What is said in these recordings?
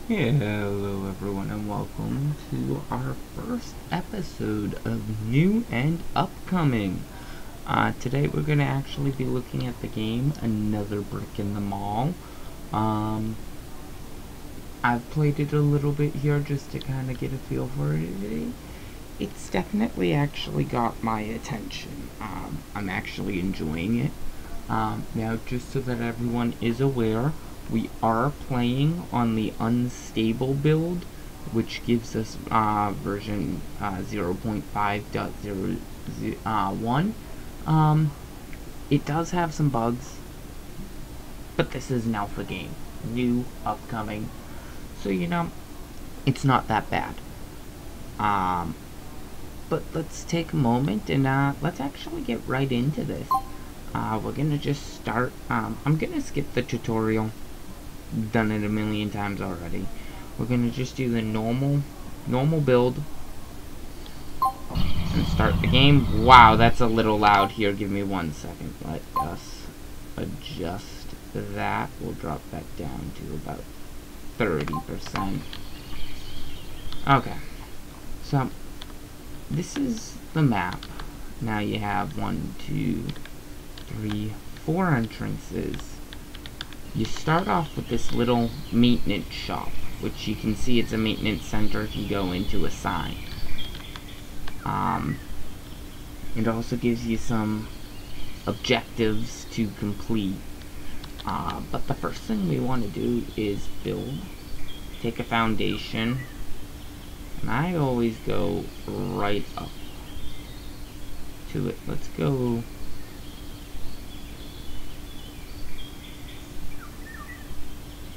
Hello everyone and welcome to our first episode of New and Upcoming. Today we're going to actually be looking at the game Another Brick in the Mall. I've played it a little bit here just to kind of get a feel for it. It's definitely actually got my attention. I'm actually enjoying it. Now just so that everyone is aware, we are playing on the unstable build, which gives us version 0.5.01. It does have some bugs, but this is an alpha game, new, upcoming, so it's not that bad. But let's take a moment and let's actually get right into this. We're gonna just start. I'm gonna skip the tutorial. Done it a million times already. We're gonna just do the normal build and start the game. Wow, that's a little loud here. Give me 1 second. Let us adjust that. We'll drop that down to about 30%. Okay, so this is the map. Now you have 1, 2, 3, 4 entrances. You start off with this little maintenance shop, which you can see it's a maintenance center if you go into a sign. It also gives you some objectives to complete. But the first thing we want to do is build. Take a foundation. And I always go right up to it. Let's go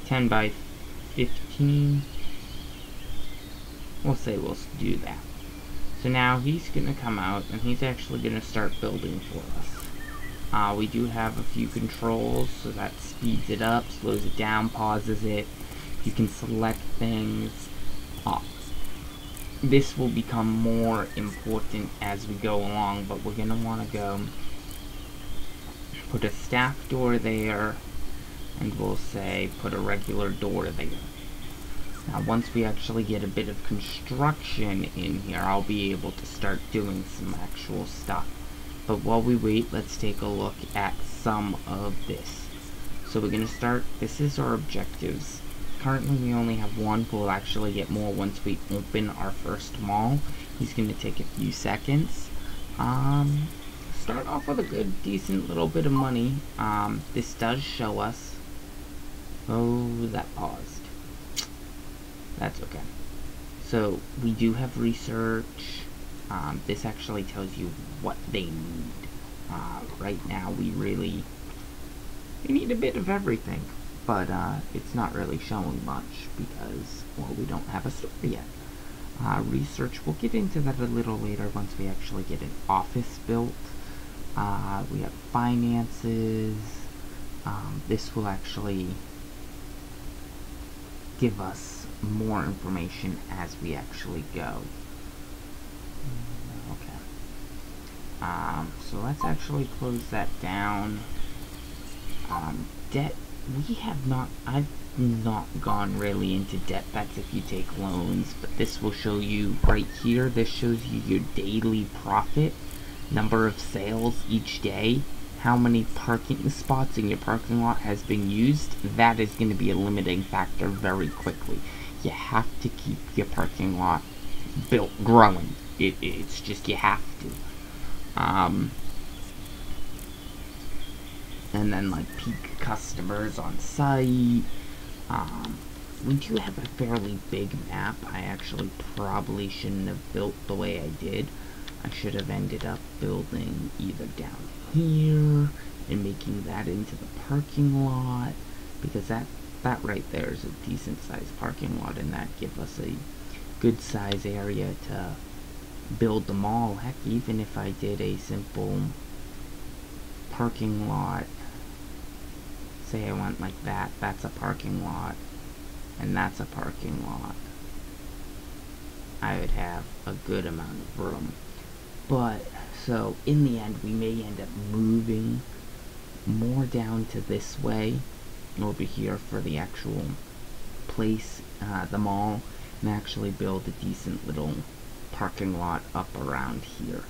10 by 15. We'll do that. So now he's gonna come out and he's actually gonna start building for us. We do have a few controls, so that speeds it up, slows it down, pauses it. You can select things. This will become more important as we go along, but we're gonna want to go put a staff door there, and we'll say put a regular door there. Now once we actually get a bit of construction in here, I'll be able to start doing some actual stuff. But while we wait, let's take a look at some of this. So we're going to start, this is our objectives. Currently we only have one, but we'll actually get more once we open our first mall. He's going to take a few seconds. Start off with a good, decent little bit of money. This does show us. Oh, that paused. That's okay. So, we do have research. This actually tells you what they need. Right now, we need a bit of everything. But, it's not really showing much because, well, we don't have a store yet. Research, we'll get into that a little later once we actually get an office built. We have finances. This will actually give us more information as we actually go. Okay. So let's actually close that down. Debt, I've not gone really into debt. That's if you take loans, but this will show you right here. This shows you your daily profit, number of sales each day, how many parking spots in your parking lot has been used. That is going to be a limiting factor very quickly. You have to keep your parking lot growing. It's just, you have to. And then like peak customers on site. We do have a fairly big map. I actually probably shouldn't have built the way I did. I should have ended up building either down here and making that into the parking lot, because that right there is a decent sized parking lot, and that gives us a good size area to build the mall. Heck, even if I did a simple parking lot, say I went like that, that's a parking lot, and that's a parking lot, I would have a good amount of room. But, so, in the end, we may end up moving more down to this way, over here for the actual place the mall and actually build a decent little parking lot up around here.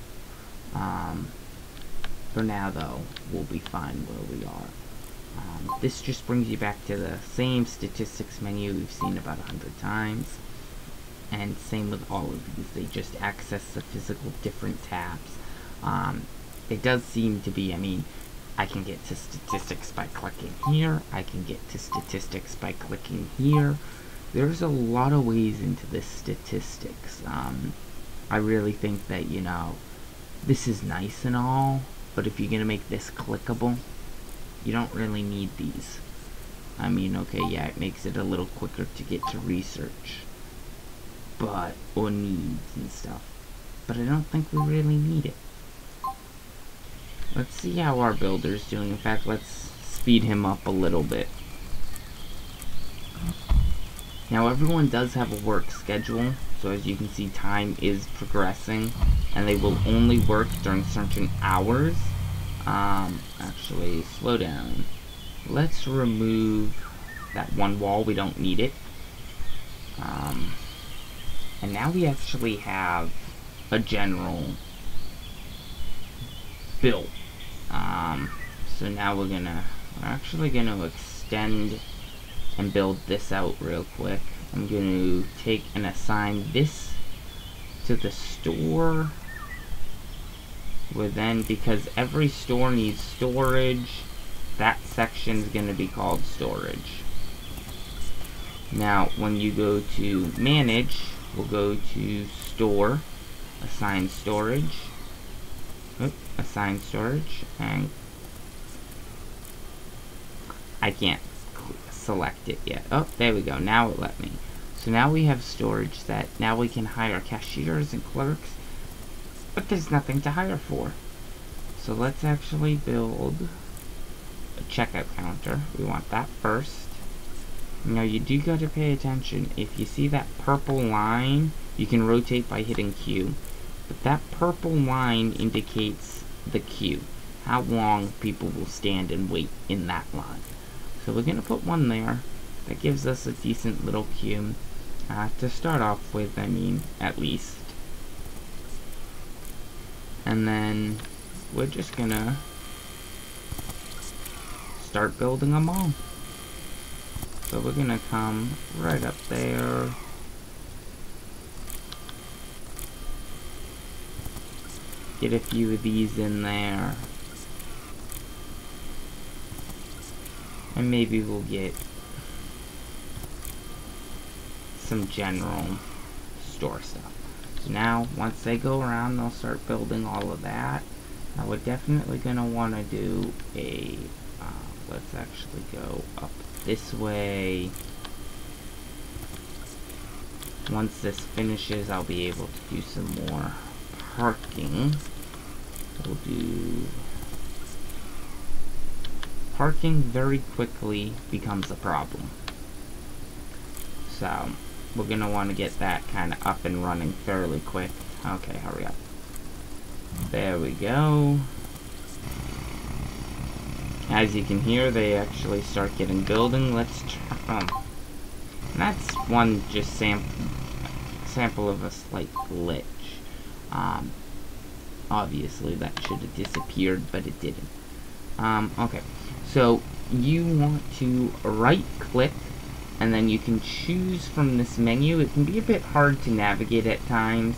For now, though, we'll be fine where we are. This just brings you back to the same statistics menu we've seen about 100 times. And same with all of these. They just access the physical different tabs. It does seem to be, I mean, I can get to statistics by clicking here. I can get to statistics by clicking here. There's a lot of ways into this statistics. I really think that, you know, this is nice and all, but if you're going to make this clickable, you don't really need these. I mean, okay, yeah, it makes it a little quicker to get to research, but, or needs and stuff. But I don't think we really need it. Let's see how our builder's doing. In fact, let's speed him up a little bit. Now, everyone does have a work schedule, so as you can see, time is progressing, and they will only work during certain hours. Actually, slow down. Let's remove that one wall. We don't need it. And now we actually have a general built. So now we're actually gonna extend and build this out real quick. I'm gonna take and assign this to the store. Then, because every store needs storage, that section's gonna be called storage. Now, when you go to manage, we'll go to store, assign storage, assign storage, and I can't select it yet. Oh, there we go. Now it let me. So now we have storage set. Now we can hire cashiers and clerks, but there's nothing to hire for. So let's actually build a checkout counter. We want that first. Now you do gotta pay attention. If you see that purple line, you can rotate by hitting Q. But that purple line indicates the queue. How long people will stand and wait in that line. So we're gonna put one there. That gives us a decent little queue to start off with, I mean, at least. And then we're just gonna start building a mall. So we're gonna come right up there. Get a few of these in there. And maybe we'll get some general store stuff. So now, once they go around, they'll start building all of that. Now we're definitely going to want to do a, let's actually go up this way. Once this finishes, I'll be able to do some more parking. We'll do... Parking very quickly becomes a problem. So, we're going to want to get that kind of up and running fairly quick. Okay, hurry up. There we go. As you can hear, they actually start getting building. Let's try... that's one just sample of a slight glitch. Obviously, that should have disappeared, but it didn't. Okay. So, you want to right-click, and then you can choose from this menu. It can be a bit hard to navigate at times,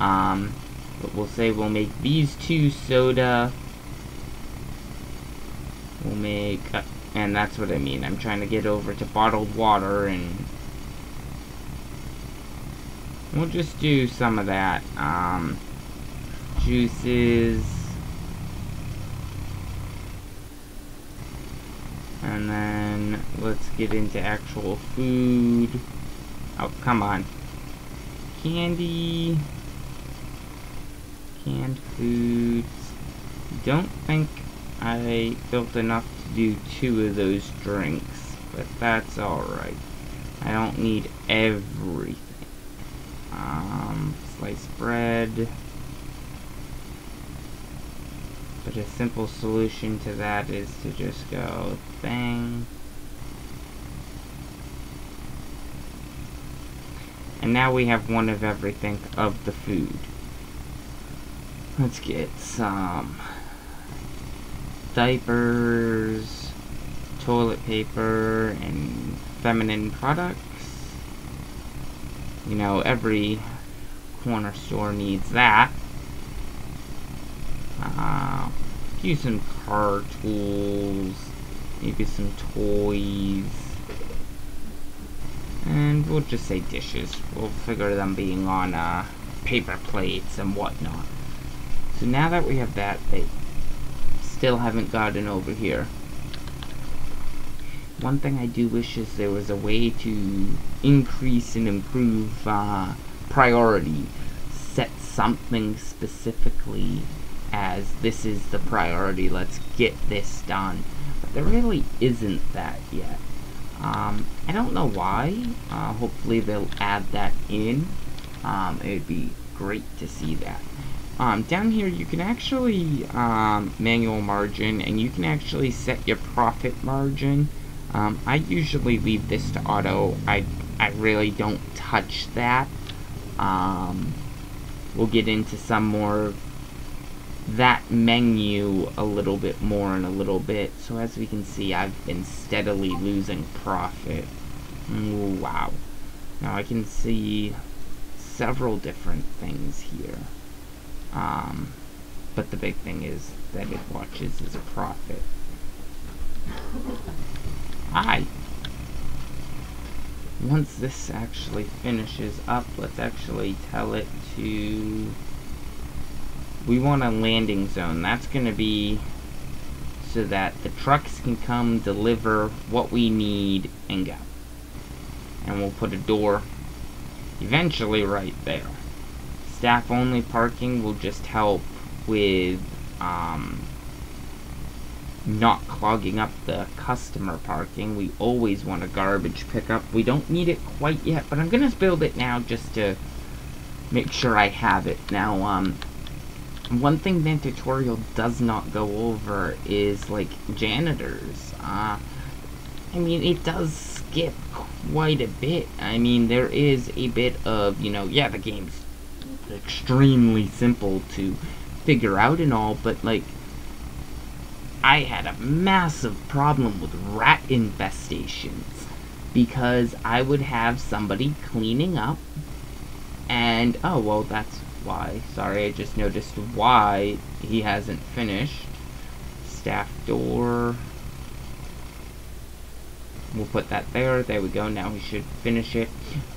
but we'll say we'll make these two soda. We'll make, and that's what I mean. I'm trying to get over to bottled water, and we'll just do some of that. Juices. And then, let's get into actual food. Oh, come on. Candy. Canned foods. Don't think I built enough to do 2 of those drinks, but that's alright. I don't need everything. Sliced bread. But a simple solution to that is to just go bang. And now we have one of everything of the food. Let's get some diapers, toilet paper, and feminine products. You know, every corner store needs that. Use some car tools, maybe some toys, and we'll just say dishes. We'll figure them being on paper plates and whatnot. So now that we have that, they still haven't gotten over here. One thing I do wish is there was a way to increase and improve priority. Set something specifically as this is the priority, let's get this done. But there really isn't that yet. I don't know why. Hopefully they'll add that in. It'd be great to see that. Down here you can actually manual margin, and you can actually set your profit margin. I usually leave this to auto. I really don't touch that. We'll get into some more that menu a little bit more in a little bit. So as we can see, I've been steadily losing profit. Ooh, wow. Now I can see several different things here. But the big thing is that it watches as a profit. Hi. Once this actually finishes up, let's actually tell it to... We want a landing zone. That's going to be so that the trucks can come deliver what we need and go. And we'll put a door eventually right there. Staff only parking will just help with not clogging up the customer parking. We always want a garbage pickup. We don't need it quite yet, but I'm going to build it now just to make sure I have it. Now, one thing the tutorial does not go over is, like, janitors. I mean, it does skip quite a bit. I mean, there is a bit of, you know, yeah, the game's extremely simple to figure out and all, but, like, I had a massive problem with rat infestations because I would have somebody cleaning up and, oh, well, that's why. Sorry, I just noticed why he hasn't finished. Staff door. We'll put that there. There we go. Now he should finish it.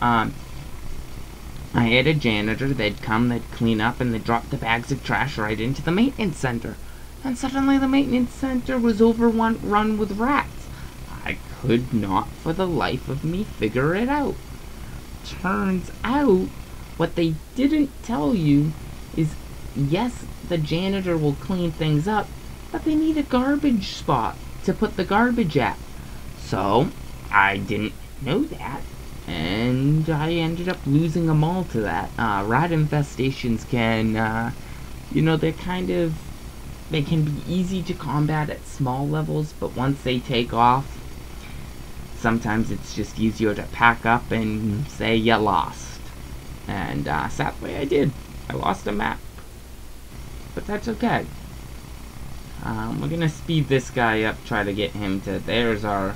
I had a janitor. They'd come, they'd clean up, and they'd drop the bags of trash right into the maintenance center. And suddenly the maintenance center was overrun with rats. I could not for the life of me figure it out. Turns out, what they didn't tell you is, yes, the janitor will clean things up, but they need a garbage spot to put the garbage at. So, I didn't know that, and I ended up losing them all to that. Rat infestations can, you know, they can be easy to combat at small levels, but once they take off, sometimes it's just easier to pack up and say you lost. And sadly I did. I lost a map. But that's okay. We're gonna speed this guy up, try to get him to... There's our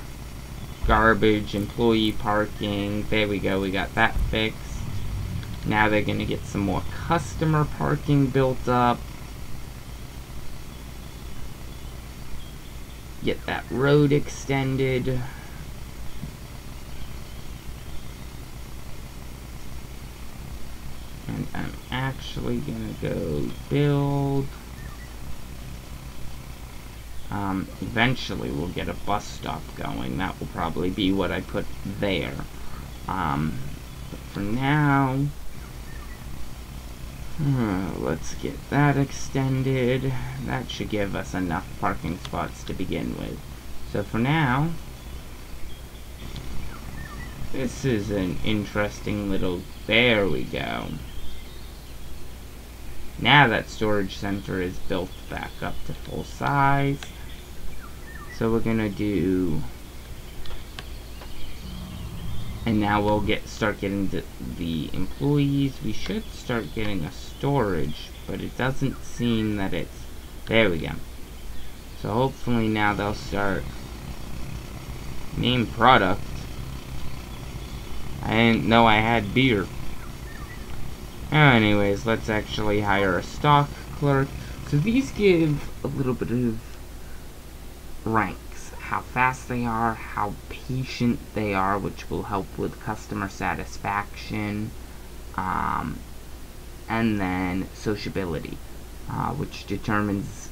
garbage, employee parking. There we go, we got that fixed. Now they're gonna get some more customer parking built up. Get that road extended. And I'm actually gonna go build. Eventually we'll get a bus stop going. That will probably be what I put there. But for now, let's get that extended. That should give us enough parking spots to begin with. So for now, this is an interesting little... There we go. Now that storage center is built back up to full size. So we're gonna do And now we'll start getting the employees. We should start getting a storage, but it doesn't seem that it's... There we go. So hopefully now they'll start... Name product. I didn't know I had beer. Anyways, let's actually hire a stock clerk. So these give a little bit of ranks. How fast they are, how patient they are, which will help with customer satisfaction. And then sociability, which determines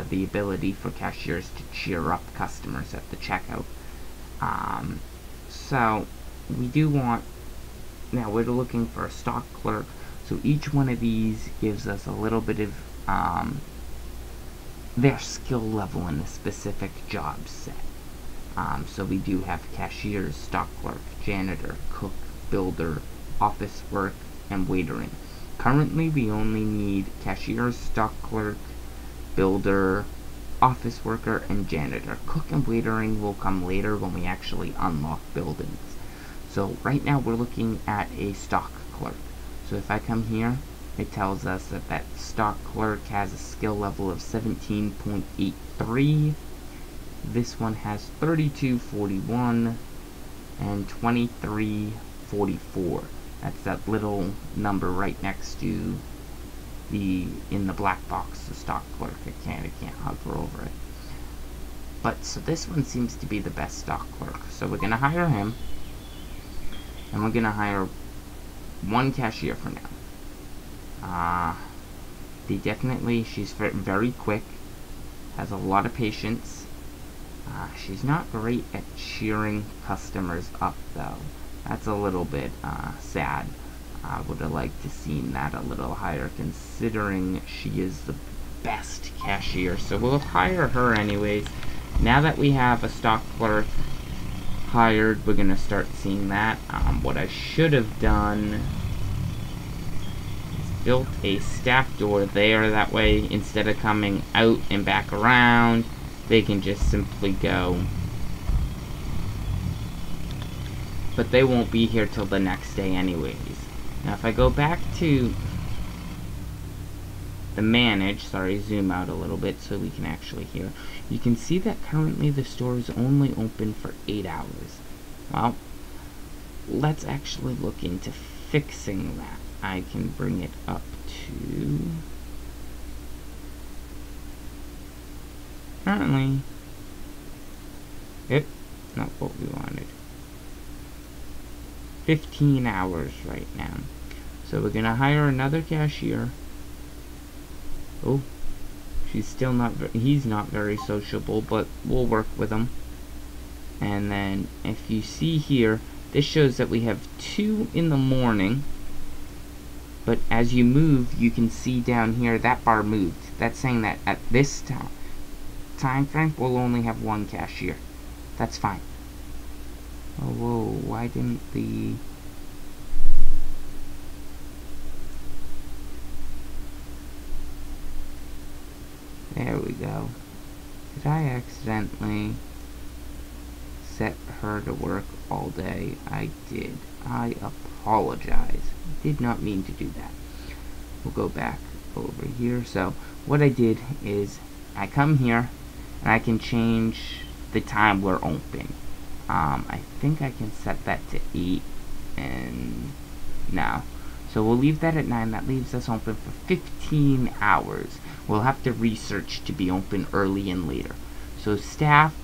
the ability for cashiers to cheer up customers at the checkout. So we do want, now we're looking for a stock clerk, so each one of these gives us a little bit of their skill level in a specific job set. So we do have cashiers, stock clerk, janitor, cook, builder, office work, and waitering. Currently we only need cashiers, stock clerk, builder, office worker, and janitor. Cook and waitering will come later when we actually unlock buildings. So right now we're looking at a stock clerk. So if I come here, it tells us that that stock clerk has a skill level of 17.83. This one has 3241 and 2344. That's that little number right next to in the black box, the stock clerk. I can't hover over it. But so this one seems to be the best stock clerk. So we're gonna hire him, and we're gonna hire one cashier for now. She's very quick, has a lot of patience. She's not great at cheering customers up though. That's a little bit sad. I would have liked to seen that a little higher, considering she is the best cashier. So we'll hire her anyways. Now that we have a stock clerk hired, we're gonna start seeing that. What I should have done is built a staff door there. That way, instead of coming out and back around, they can just simply go. But they won't be here till the next day anyways. Now if I go back to the manage, zoom out a little bit so we can actually hear, you can see that currently the store is only open for 8 hours. Well, let's actually look into fixing that. I can bring it up to, currently, not what we wanted. 15 hours right now. So we're gonna hire another cashier. Oh, she's still not, he's not very sociable, but we'll work with him. And then if you see here, this shows that we have 2 in the morning, but as you move, you can see down here that bar moved. That's saying that at this time frame, we'll only have 1 cashier. That's fine. Oh, whoa, why didn't the... There we go. Did I accidentally set her to work all day? I did. I apologize. I did not mean to do that. We'll go back over here. So, what I did is, I come here, and I can change the time we're open. I think I can set that to 8, and no. So we'll leave that at 9. That leaves us open for 15 hours. We'll have to research to be open early and later. So staff,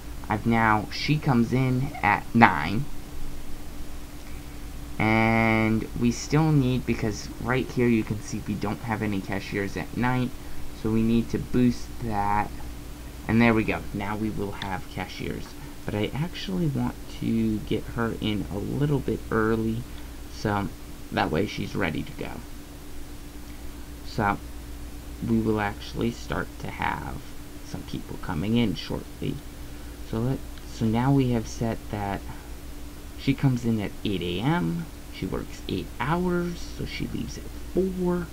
she comes in at 9. And we still need, because right here you can see we don't have any cashiers at night. So we need to boost that. And there we go. Now we will have cashiers. But I actually want to get her in a little bit early, so that way she's ready to go. So we will actually start to have some people coming in shortly. So now we have set that she comes in at 8 a.m. She works 8 hours, so she leaves at 4.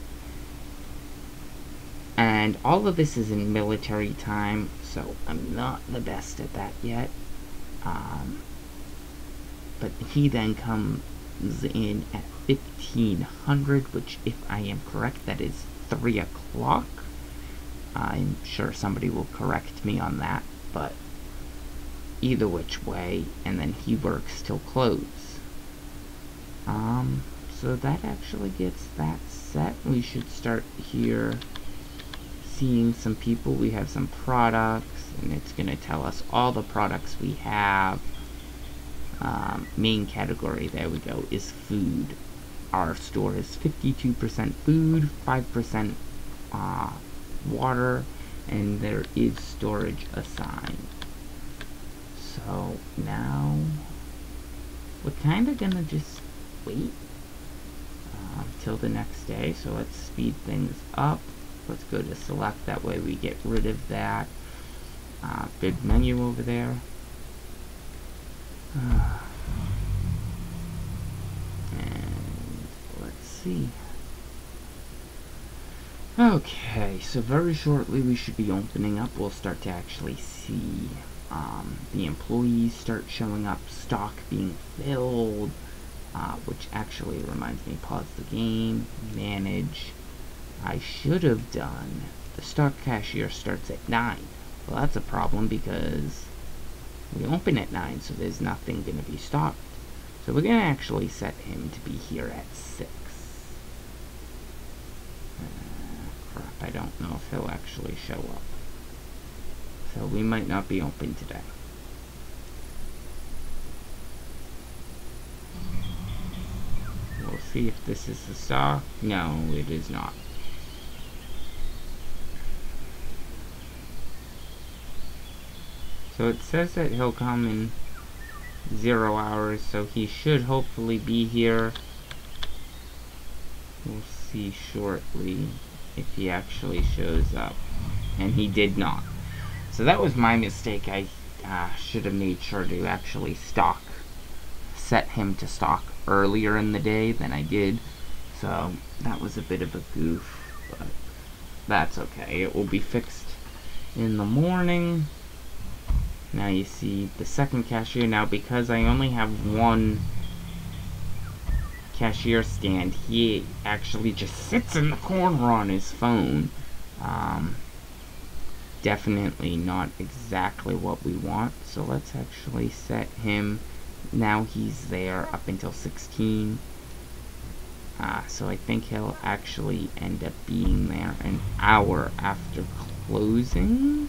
And all of this is in military time, so I'm not the best at that yet. but he then comes in at 1500, which, if I am correct, that is 3 o'clock. I'm sure somebody will correct me on that, but either which way, and then he works till close. So that actually gets that set. We should start here seeing some people. We have some products, and it's going to tell us all the products we have. Main category, there we go, is food. Our store is 52% food, 5% water, and there is storage assigned. So now we're kind of gonna just wait till the next day. So let's speed things up. Let's go to select, that way we get rid of that big menu over there. And let's see. Okay, so very shortly we should be opening up. We'll start to actually see the employees start showing up, stock being filled, which actually reminds me, pause the game, manage. I should have done, the stock cashier starts at 9. Well, that's a problem because we open at 9, so there's nothing going to be stocked. So we're going to actually set him to be here at 6. Crap, I don't know if he'll actually show up. So we might not be open today. We'll see if this is the stock. No, it is not. So it says that he'll come in 0 hours, so he should hopefully be here. We'll see shortly if he actually shows up. And he did not. So that was my mistake. I should have made sure to actually set him to stock earlier in the day than I did. So that was a bit of a goof, but that's okay. It will be fixed in the morning. Now you see the second cashier. Now because I only have one cashier stand, he actually just sits in the corner on his phone. Definitely not exactly what we want. So let's actually set him. Now he's there up until 16. So I think he'll actually end up being there an hour after closing.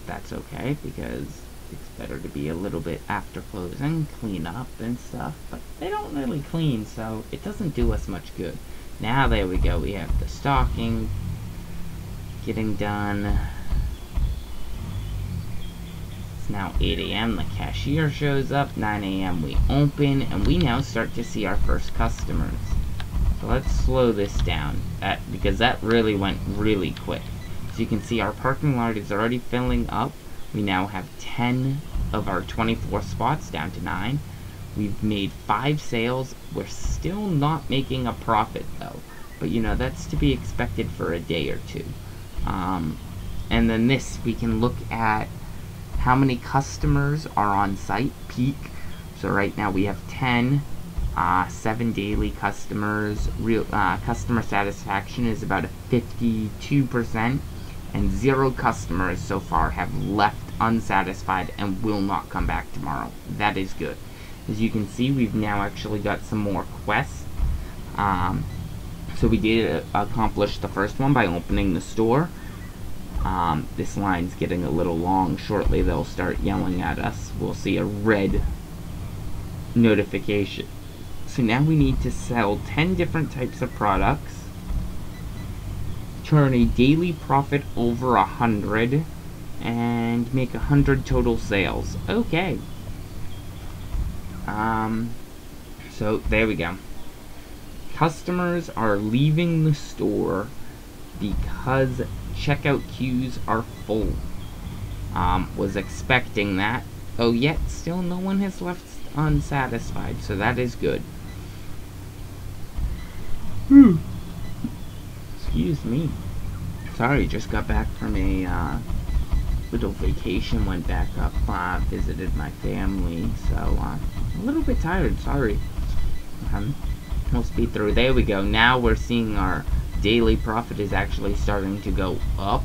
That's okay, because it's better to be a little bit after closing, clean up and stuff, but they don't really clean, so it doesn't do us much good. Now there we go, we have the stocking getting done. It's now 8 a.m. the cashier shows up, 9 a.m. we open, and we now start to see our first customers. So let's slow this down, because that really went really quick. As you can see, our parking lot is already filling up. We now have 10 of our 24 spots down to 9. We've made 5 sales. We're still not making a profit though, but you know, that's to be expected for a day or two. And then this, we can look at how many customers are on site, peak. So right now we have 10, 7 daily customers. Real customer satisfaction is about a 52%, and 0 customers so far have left unsatisfied and will not come back tomorrow. That is good. As you can see, we've now actually got some more quests. So we did accomplish the first one by opening the store. This line's getting a little long. Shortly they'll start yelling at us. We'll see a red notification. So now we need to sell 10 different types of products, turn a daily profit over 100, and make 100 total sales. Okay. So there we go. Customers are leaving the store because checkout queues are full. Was expecting that. Oh, yet still no one has left unsatisfied, so that is good. Excuse me. Sorry, just got back from a little vacation, went back up, visited my family, so I'm a little bit tired, sorry. We'll speed through. There we go. Now we're seeing our daily profit is actually starting to go up.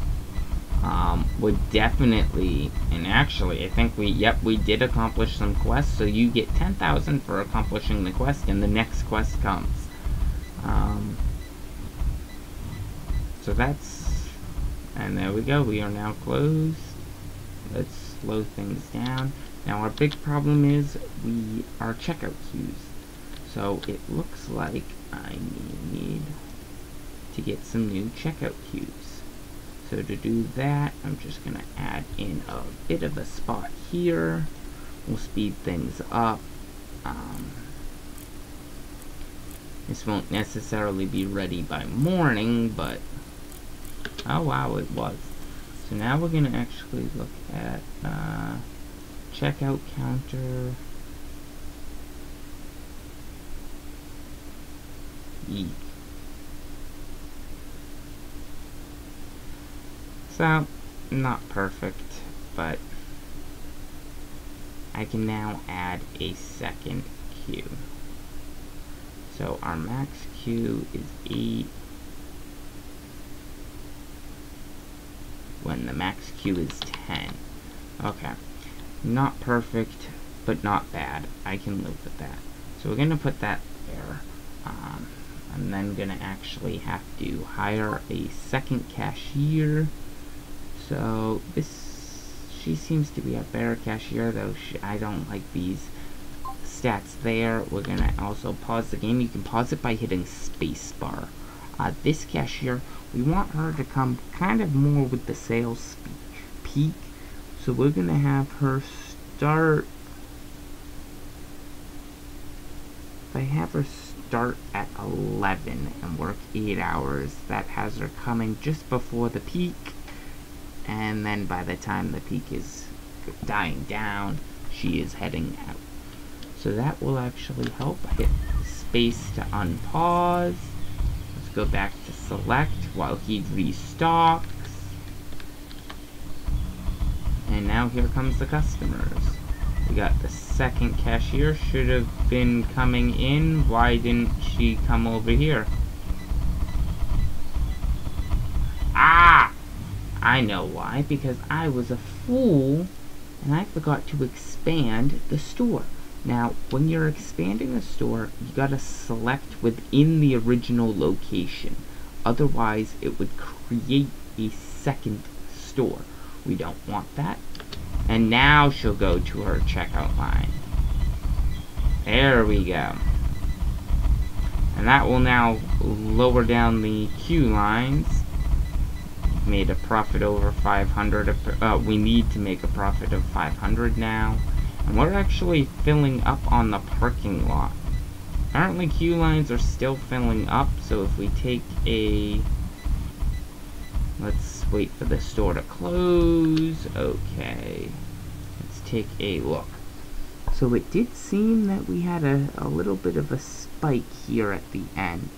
We're definitely, and actually, I think we did accomplish some quests, so you get 10,000 for accomplishing the quest, and the next quest comes. So that's, and there we go, we are now closed. Let's slow things down. Now our big problem is our checkout queues. So it looks like I need to get some new checkout queues. So to do that, I'm just going to add in a bit of a spot here. We'll speed things up. This won't necessarily be ready by morning, but oh wow, it was. So now we're going to actually look at checkout counter. Eek. So, not perfect, but I can now add a second queue. So our max queue is 8. When the max queue is 10. Okay. Not perfect, but not bad. I can live with that. So we're going to put that there. I'm then going to actually have to hire a second cashier. So she seems to be a better cashier, though I don't like these stats there. We're going to also pause the game. You can pause it by hitting spacebar. This cashier, we want her to come kind of more with the sales peak. So we're going to have her start, if I have her start at 11 and work 8 hours, that has her coming just before the peak. And then by the time the peak is dying down, she is heading out. So that will actually help. Hit space to unpause. Let's go back to select while he restocks. And now here comes the customers. We got the second cashier, should have been coming in. Why didn't she come over here? Ah! I know why, because I was a fool and I forgot to expand the store. Now, when you're expanding a store, you gotta select within the original location. Otherwise, it would create a second store. We don't want that. And now she'll go to her checkout line. There we go. And that will now lower down the queue lines. Made a profit over 500. We need to make a profit of 500 now. And we're actually filling up on the parking lot. Apparently queue lines are still filling up, so if we take a... Let's wait for the store to close. Okay. Let's take a look. So it did seem that we had a little bit of a spike here at the end.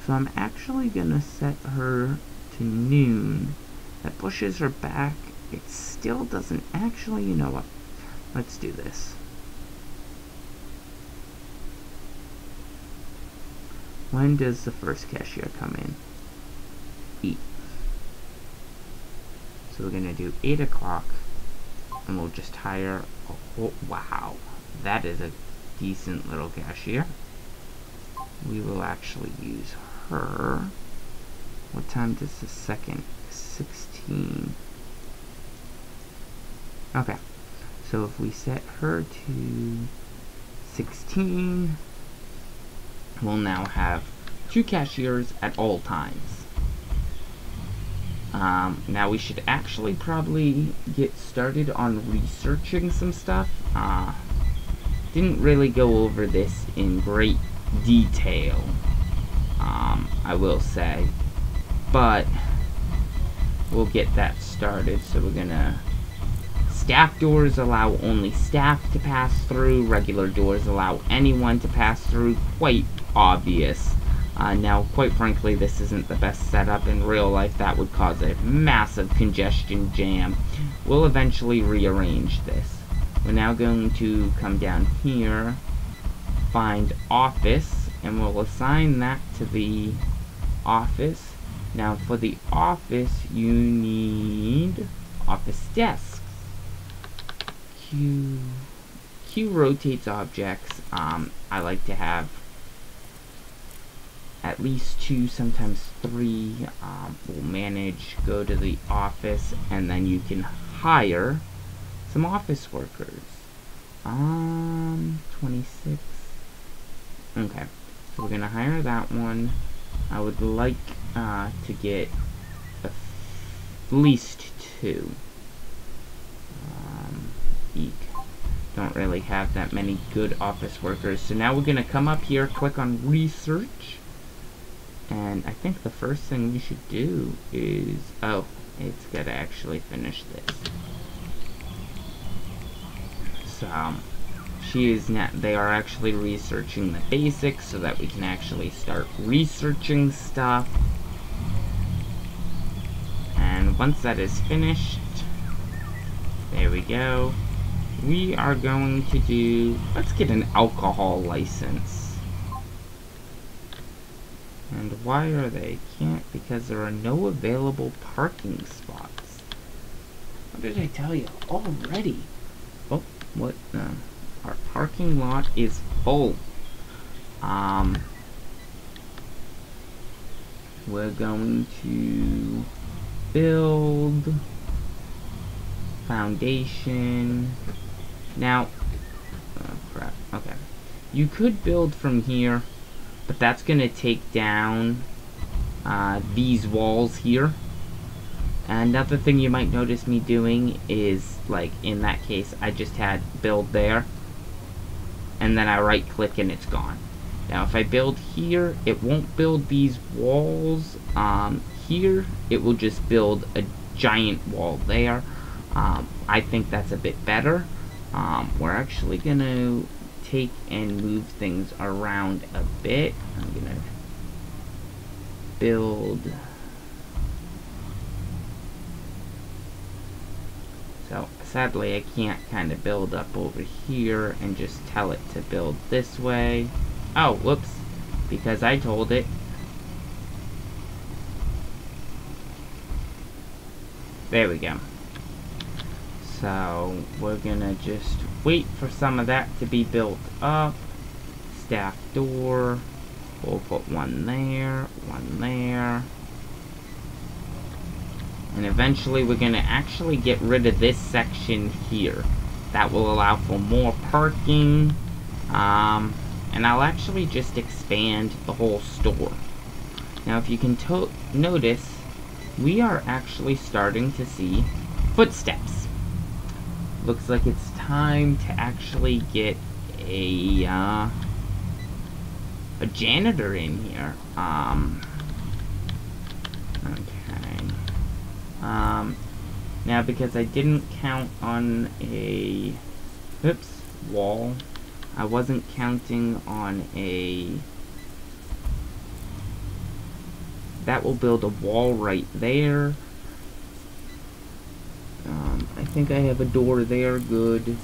So I'm actually going to set her to noon. That pushes her back. It still doesn't actually, you know what? Let's do this. When does the first cashier come in? 8. So we're gonna do 8 o'clock, and we'll just hire a whole, wow, that is a decent little cashier. We will actually use her. What time does the second? 16. Okay, so if we set her to 16, we'll now have 2 cashiers at all times. Now we should actually probably get started on researching some stuff. Didn't really go over this in great detail, I will say, but we'll get that started. So we're gonna, staff doors allow only staff to pass through, regular doors allow anyone to pass through, quite obvious. Now, quite frankly, this isn't the best setup. In real life, that would cause a massive congestion jam. We'll eventually rearrange this. We're now going to come down here, find office, and we'll assign that to the office. Now, for the office, you need office desks. Q rotates objects. I like to have at least 2, sometimes 3. We'll manage, go to the office, and then you can hire some office workers. 26. Okay, so we're gonna hire that one. I would like to get at least 2. Eek. Don't really have that many good office workers. So now we're gonna come up here, click on research. And I think the first thing we should do is, oh, it's gotta actually finish this. So, they are actually researching the basics so that we can actually start researching stuff. And once that is finished, there we go. We are going to do, let's get an alcohol license. And why are they? Can't, because there are no available parking spots. What did I tell you already? Oh, what? Our parking lot is full. We're going to build foundation. Now, oh crap, okay. You could build from here, but that's gonna take down these walls here. Another thing you might notice me doing is, like, in that case, I just had build there, and then I right click and it's gone. Now if I build here, it won't build these walls. Here, it will just build a giant wall there. I think that's a bit better. We're actually gonna take and move things around a bit. I'm gonna build. So sadly I can't kind of build up over here and just tell it to build this way. Oh, whoops, because I told it. There we go. So we're gonna just wait for some of that to be built up. Staff door. We'll put one there, one there. And eventually we're gonna actually get rid of this section here. That will allow for more parking. And I'll actually just expand the whole store. Now if you can notice, we are actually starting to see footsteps. Looks like it's time to actually get a janitor in here. Okay. Now because I didn't count on a wall, I wasn't counting on that will build a wall right there. I think I have a door there, good.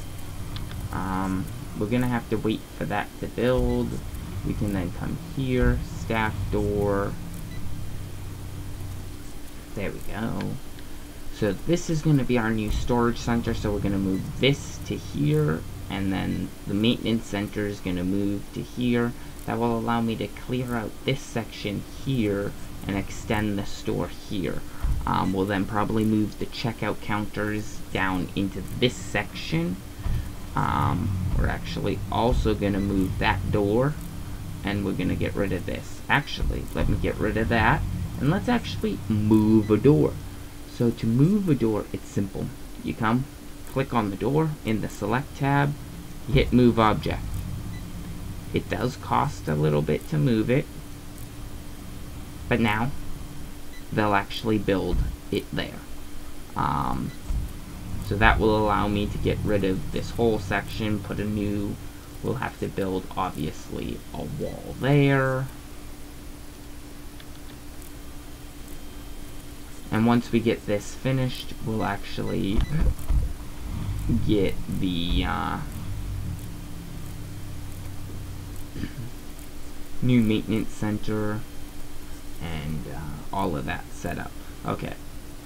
We're gonna have to wait for that to build. We can then come here, staff door. There we go. So this is gonna be our new storage center, so we're gonna move this to here, and then the maintenance center is gonna move to here. That will allow me to clear out this section here and extend the store here. We'll then probably move the checkout counters down into this section. We're actually also gonna move that door, and we're gonna get rid of this. Actually, let me get rid of that, and let's actually move a door. So to move a door, it's simple. You come, click on the door in the select tab, you hit move object. It does cost a little bit to move it, but now they'll actually build it there. So that will allow me to get rid of this whole section, put a new, we'll have to build obviously a wall there. And once we get this finished, we'll actually get the new maintenance center and all of that set up. Okay,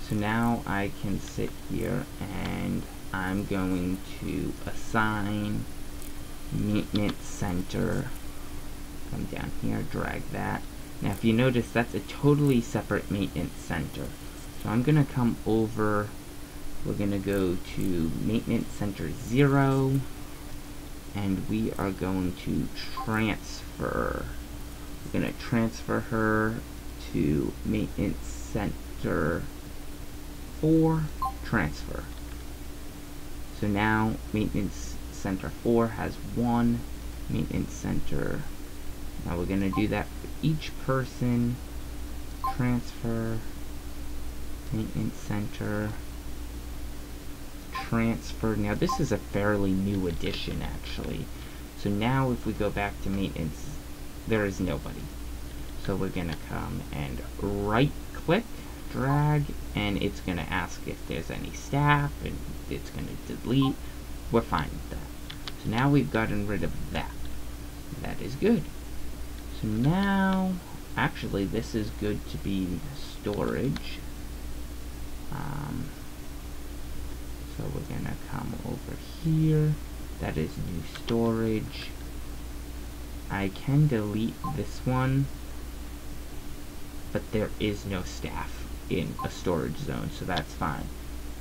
so now I can sit here and I'm going to assign maintenance center. Come down here, drag that. Now if you notice, that's a totally separate maintenance center. So I'm gonna come over, we're gonna go to maintenance center 0, and we are going to transfer. We're gonna transfer her to maintenance center 4, transfer. So now maintenance center 4 has 1 maintenance center. Now we're gonna do that for each person. Transfer, maintenance center, transfer. Now this is a fairly new addition actually. So now if we go back to maintenance, there is nobody. So we're gonna come and right click, drag, and it's gonna ask if there's any staff, and it's gonna delete. We're fine with that. So now we've gotten rid of that. That is good. So now, actually this is good to be storage. So we're gonna come over here. That is new storage. I can delete this one, but there is no staff in a storage zone, so that's fine.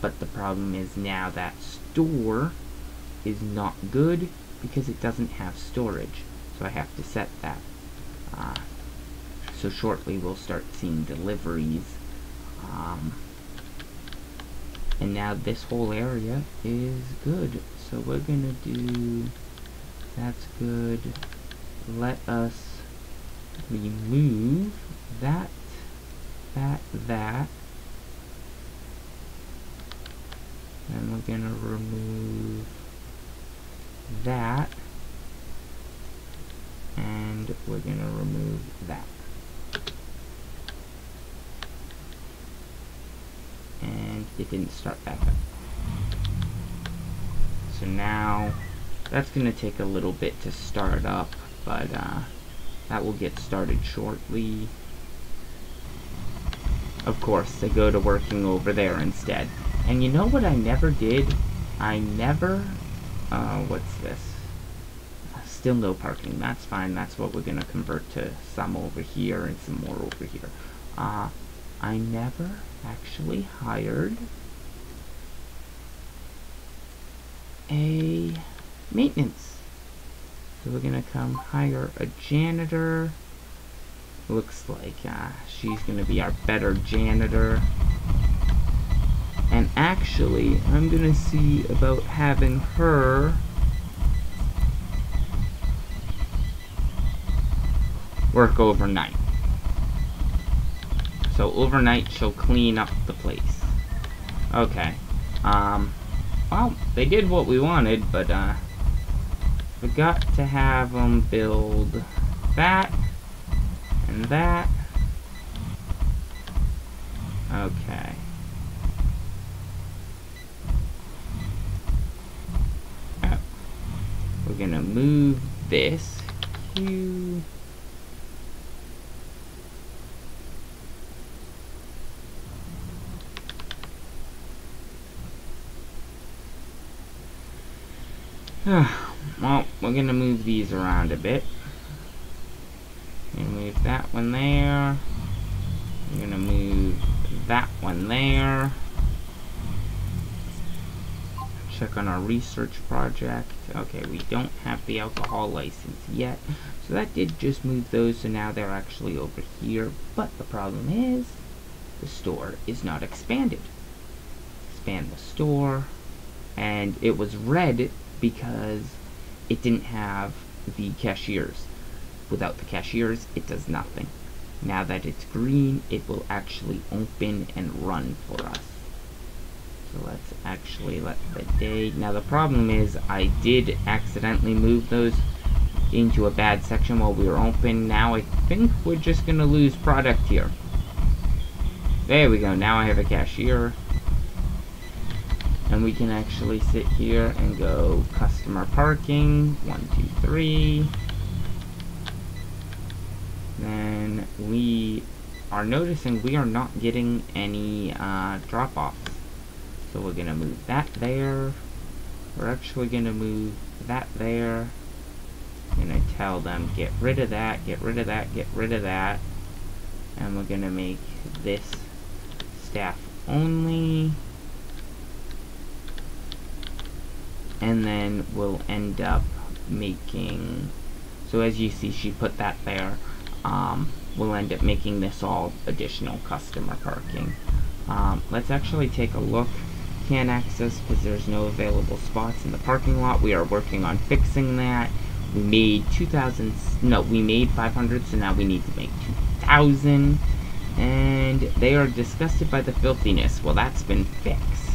But the problem is now that store is not good because it doesn't have storage. So I have to set that. So shortly we'll start seeing deliveries. And now this whole area is good. So we're gonna do, that's good. Let us remove that, that. And we're gonna remove that. And we're gonna remove that. And it didn't start back up. So now that's gonna take a little bit to start up, but that will get started shortly. Of course, they go to working over there instead. And you know what I never did? I never, what's this? Still no parking, that's fine, that's what we're gonna convert to some over here and some more over here. I never actually hired a maintenance. So we're gonna come hire a janitor. Looks like she's gonna be our better janitor. And actually, I'm gonna see about having her work overnight. So overnight she'll clean up the place. Okay. Well, they did what we wanted, but forgot to have them build that and that. Okay. We're gonna move this. Q. Well, we're gonna move these around a bit. We're gonna move that one there. We're gonna move that one there. Check on our research project. Okay, we don't have the alcohol license yet. So that did just move those, so now they're actually over here. But the problem is, the store is not expanded. Expand the store. And it was red because it didn't have the cashiers. Without the cashiers, it does nothing. Now that it's green, it will actually open and run for us. So let's actually let the day. Now the problem is I did accidentally move those into a bad section while we were open. Now I think we're just gonna lose product here. There we go. Now I have a cashier. And we can actually sit here and go customer parking. 1, 2, 3. Then we are noticing we are not getting any drop-offs. So we're going to move that there. We're actually going to move that there. I'm going to tell them get rid of that, get rid of that, get rid of that. And we're going to make this staff only. And then we'll end up making, so as you see she put that there, we'll end up making this all additional customer parking. Let's actually take a look. Can't access because there's no available spots in the parking lot. We are working on fixing that. We made 2,000, no, we made 500, so now we need to make 2,000. And they are disgusted by the filthiness. Well, that's been fixed.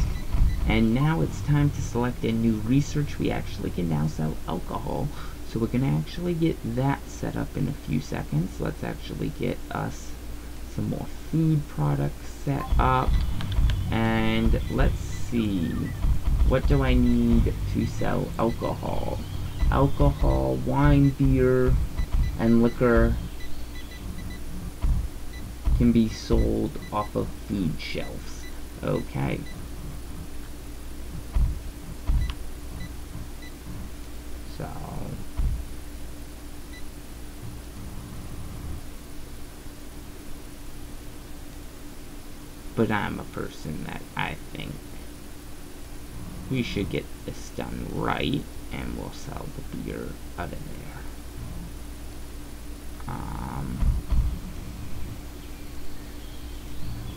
And now it's time to select a new research. We actually can now sell alcohol. So we're going to actually get that set up in a few seconds. Let's actually get us some more food products set up. And let's see. What do I need to sell alcohol? Alcohol, wine, beer, and liquor can be sold off of food shelves. Okay. So but I'm a person that I think we should get this done right, and we'll sell the beer out of there.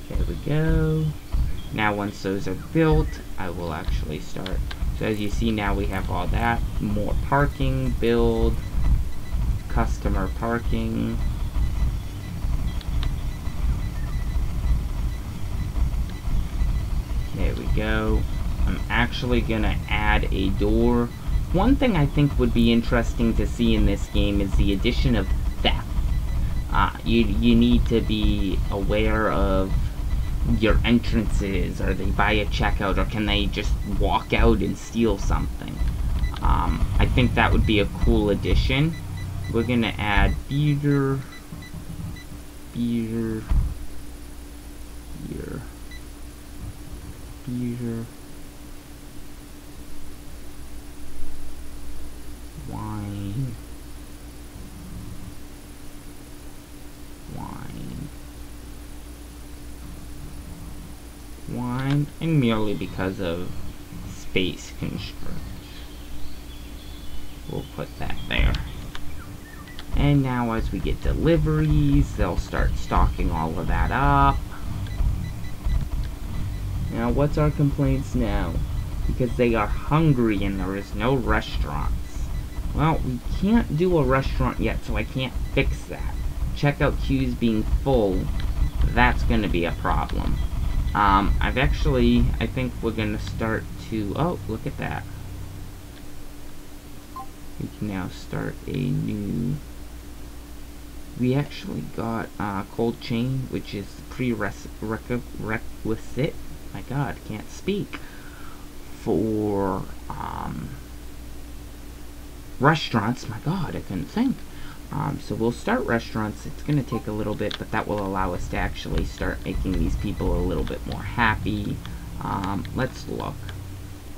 There we go. Now once those are built, I will actually start. So as you see now we have all that. More parking, build, customer parking. There we go. I'm actually gonna add a door. One thing I think would be interesting to see in this game is the addition of theft. You need to be aware of your entrances. Are they by a checkout, or can they just walk out and steal something? I think that would be a cool addition. We're gonna add beer, wine, and merely because of space constraints, we'll put that there. And now as we get deliveries, they'll start stocking all of that up. Now what's our complaints now? Because they are hungry and there is no restaurants. Well, we can't do a restaurant yet, so I can't fix that. Checkout queues being full, that's going to be a problem. I think we're going to start to, oh, look at that. We can now start a new, we actually got cold chain, which is prerequisite, my god, can't speak, for restaurants. My god, I couldn't think. So we'll start restaurants. It's going to take a little bit, but that will allow us to actually start making these people a little bit more happy. Let's look.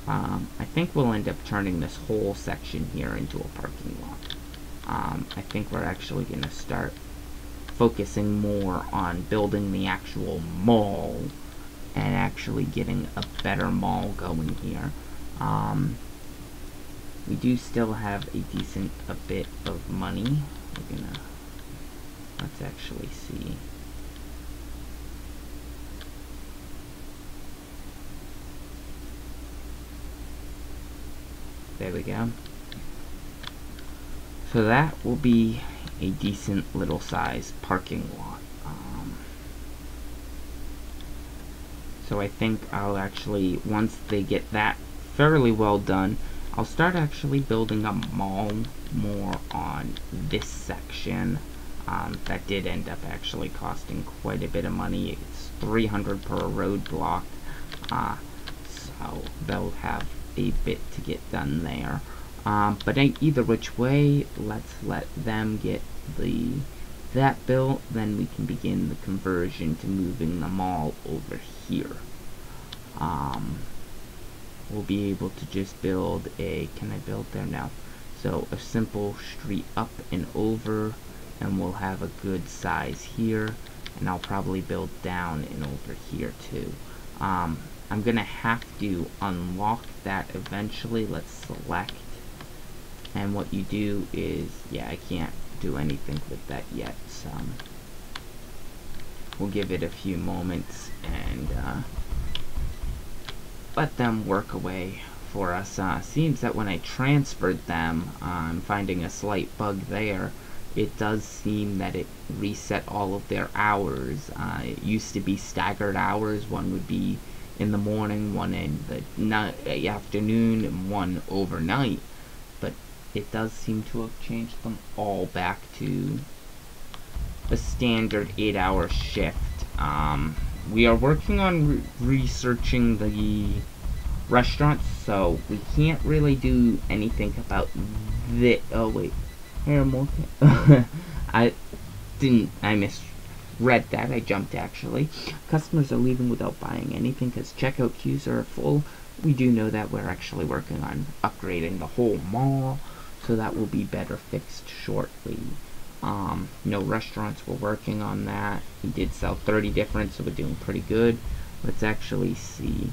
I think we'll end up turning this whole section here into a parking lot. I think we're actually going to start focusing more on building the actual mall and actually getting a better mall going here. We do still have a bit of money. We're gonna, let's actually see. There we go. So that will be a decent little size parking lot. So I think I'll actually, once they get that fairly well done, I'll start actually building a mall more on this section. That did end up actually costing quite a bit of money. It's 300 per roadblock, so they'll have a bit to get done there. But either which way, let's let them get that built, then we can begin the conversion to moving the mall over here. We'll be able to just build can I build there now? So a simple street up and over, and we'll have a good size here, and I'll probably build down and over here too. I'm gonna have to unlock that eventually. Let's select, and what you do is, yeah, I can't do anything with that yet, so we'll give it a few moments and let them work away for us. Seems that when I transferred them, I'm finding a slight bug there. It does seem that it reset all of their hours. It used to be staggered hours. One would be in the morning, one in the afternoon, and one overnight. But it does seem to have changed them all back to a standard 8-hour shift. We are working on researching the restaurants, so we can't really do anything about the. Oh wait, here more. I misread that. I jumped actually. Customers are leaving without buying anything because checkout queues are full. We do know that we're actually working on upgrading the whole mall, so that will be better fixed shortly. No restaurants, we're working on that. We did sell 30 different, so we're doing pretty good. Let's actually see.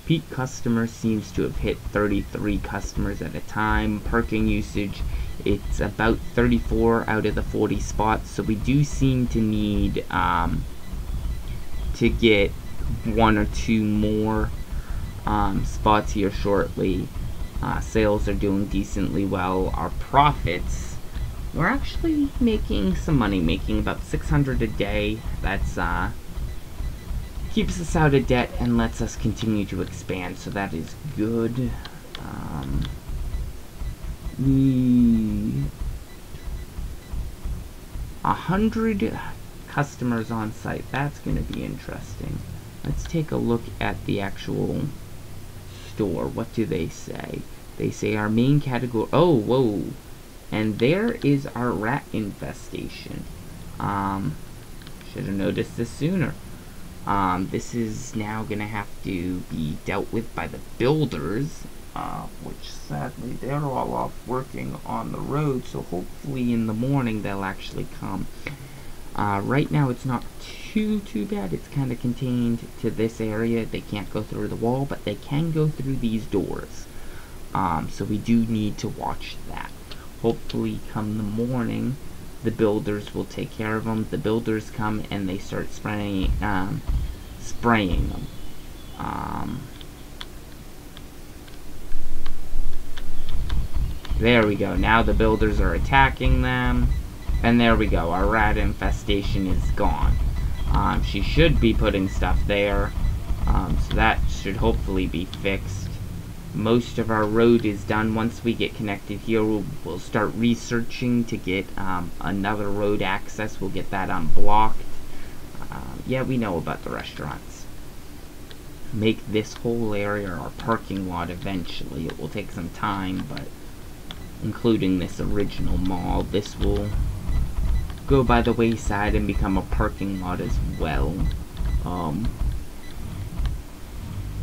Peak customer seems to have hit 33 customers at a time. Parking usage, it's about 34 out of the 40 spots, so we do seem to need to get 1 or 2 more spots here shortly. Sales are doing decently well. Our profits, we're actually making some money, making about 600 a day. That's keeps us out of debt and lets us continue to expand, so that is good. 100 customers on site. That's going to be interesting. Let's take a look at the actual store. What do they say? They say our main category. Oh, whoa! And there is our rat infestation. Should have noticed this sooner. This is now gonna have to be dealt with by the builders, which sadly they're all off working on the road, so hopefully in the morning they'll actually come. Right now it's not too bad. It's kind of contained to this area. They can't go through the wall, but they can go through these doors. So we do need to watch that. Hopefully come the morning, the builders will take care of them. The builders come and they start spraying them. There we go. Now the builders are attacking them. And there we go. Our rat infestation is gone. She should be putting stuff there. So that should hopefully be fixed. Most of our road is done. Once we get connected here, we'll start researching to get another road access. We'll get that unblocked. Yeah, we know about the restaurants. Make this whole area our parking lot eventually. It will take some time, but including this original mall, this will go by the wayside and become a parking lot as well.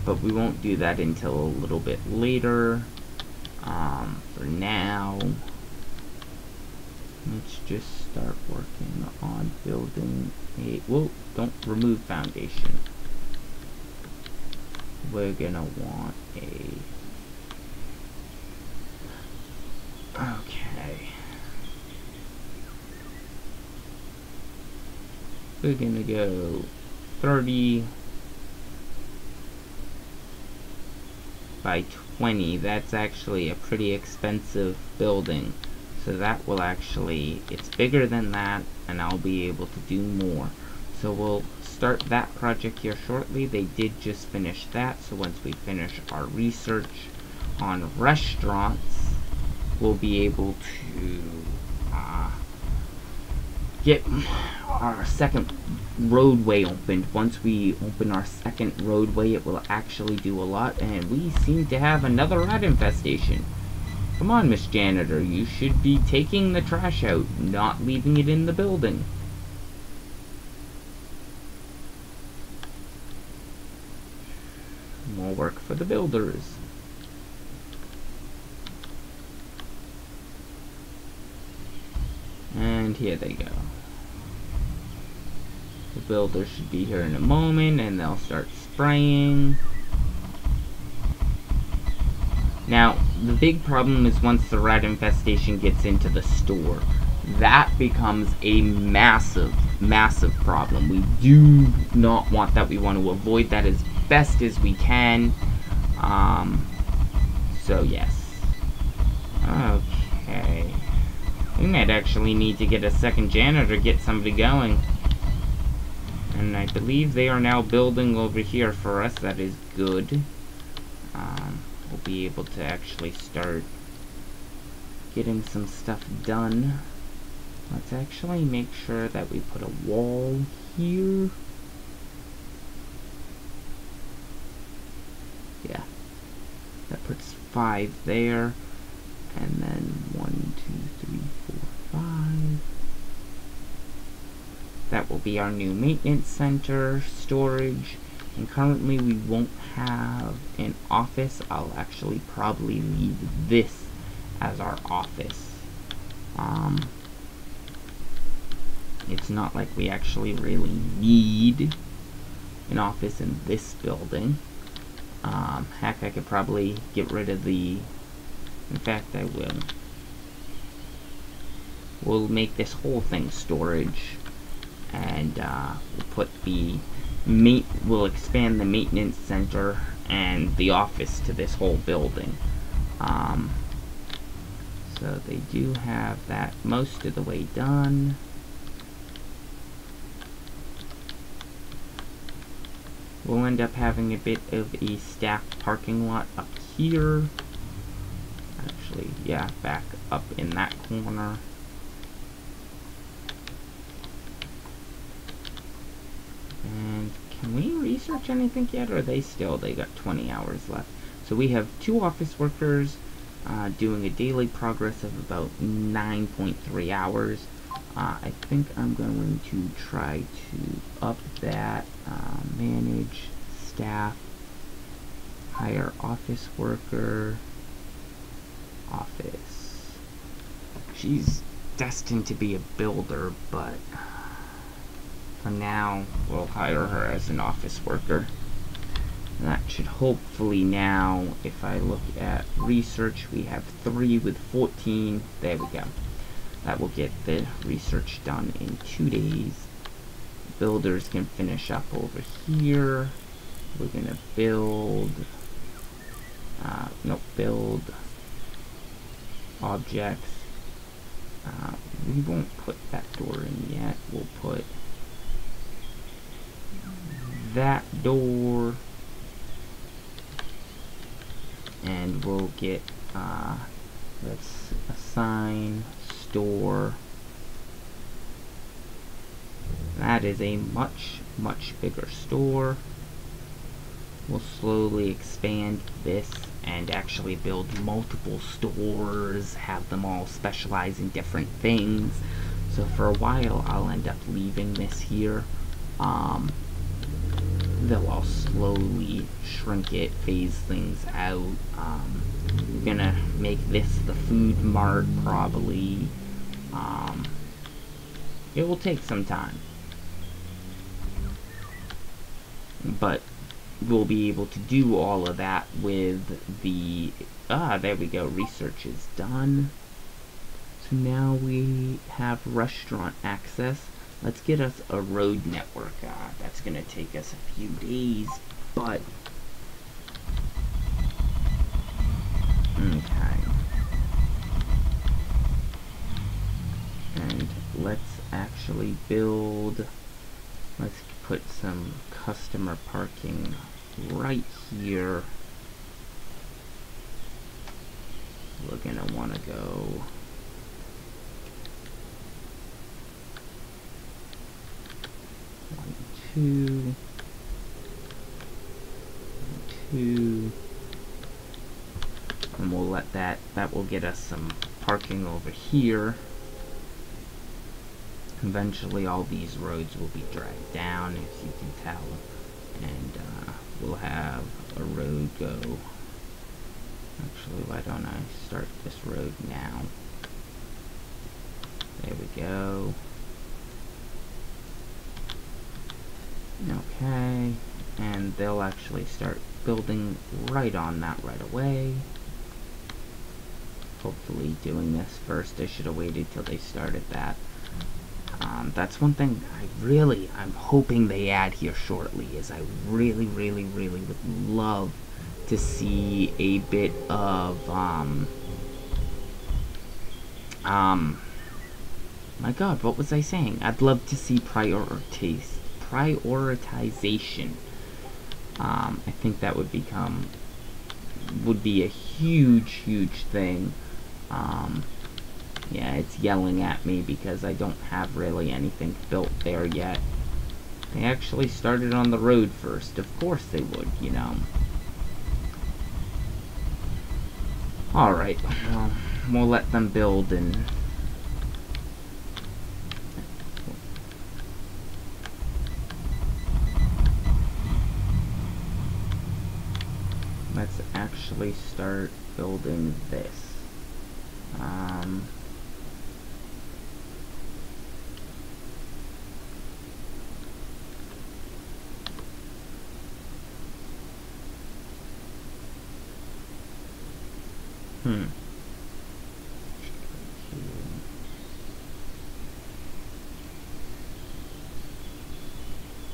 But we won't do that until a little bit later. For now, let's just start working on building a, whoa, don't remove foundation. We're gonna want okay. We're gonna go 30 by 20. That's actually a pretty expensive building, so that will actually, it's bigger than that, and I'll be able to do more. So we'll start that project here shortly. They did just finish that, so once we finish our research on restaurants, we'll be able to get our second roadway opened. Once we open our second roadway, it will actually do a lot, and we seem to have another rat infestation. Come on, Miss Janitor, you should be taking the trash out, not leaving it in the building. More work for the builders. And here they go. The builders should be here in a moment, and they'll start spraying. Now, the big problem is once the rat infestation gets into the store. That becomes a massive, massive problem. We do not want that. We want to avoid that as best as we can. So, yes. Okay. We might actually need to get a second janitor to get somebody going. And I believe they are now building over here for us. That is good. We'll be able to actually start getting some stuff done. Let's actually make sure that we put a wall here. Yeah. That puts 5 there. And then 1, 2, 3, 4, 5. That will be our new maintenance center, storage. And currently we won't have an office. I'll actually probably leave this as our office. It's not like we actually really need an office in this building. Heck, I could probably get rid of the... In fact, I will. We'll make this whole thing storage. And we'll put the... We'll expand the maintenance center and the office to this whole building. So they do have that most of the way done. We'll end up having a bit of a staffed parking lot up here. Actually, yeah, back up in that corner. And can we research anything yet, or are they still? They got 20 hours left. So we have 2 office workers doing a daily progress of about 9.3 hours. I think I'm going to try to up that. Manage staff, hire office worker, office. She's destined to be a builder, but for now we'll hire her as an office worker. That should hopefully now, if I look at research, we have 3 with 14. There we go. That will get the research done in 2 days. Builders can finish up over here. We're gonna build, build objects. We won't put that door in yet. We'll put that door, and we'll get, let's assign store. That is a much, much bigger store. We'll slowly expand this and actually build multiple stores, have them all specialize in different things. So for a while, I'll end up leaving this here. They'll all slowly shrink it, phase things out. We're gonna make this the food mart, probably. It will take some time, but we'll be able to do all of that with the, there we go, research is done. So now we have restaurant access. Let's get us a road network. That's gonna take us a few days, but okay. And let's actually build, let's put some customer parking right here. We're gonna want to go 2, 2, and we'll let that will get us some parking over here. Eventually all these roads will be dragged down, as you can tell, and we'll have a road go. Actually, why don't I start this road now? There we go. Okay, and they'll actually start building right on that right away. Hopefully doing this first. I should have waited till they started that. That's one thing I'm hoping they add here shortly, is I really would love to see a bit of, my god, what was I saying? I'd love to see prioritization. I think that would be a huge thing. Yeah, it's yelling at me because I don't have really anything built there yet. They actually started on the road first. Of course they would, you know. Alright, well, we'll let them build and... let's actually start building this.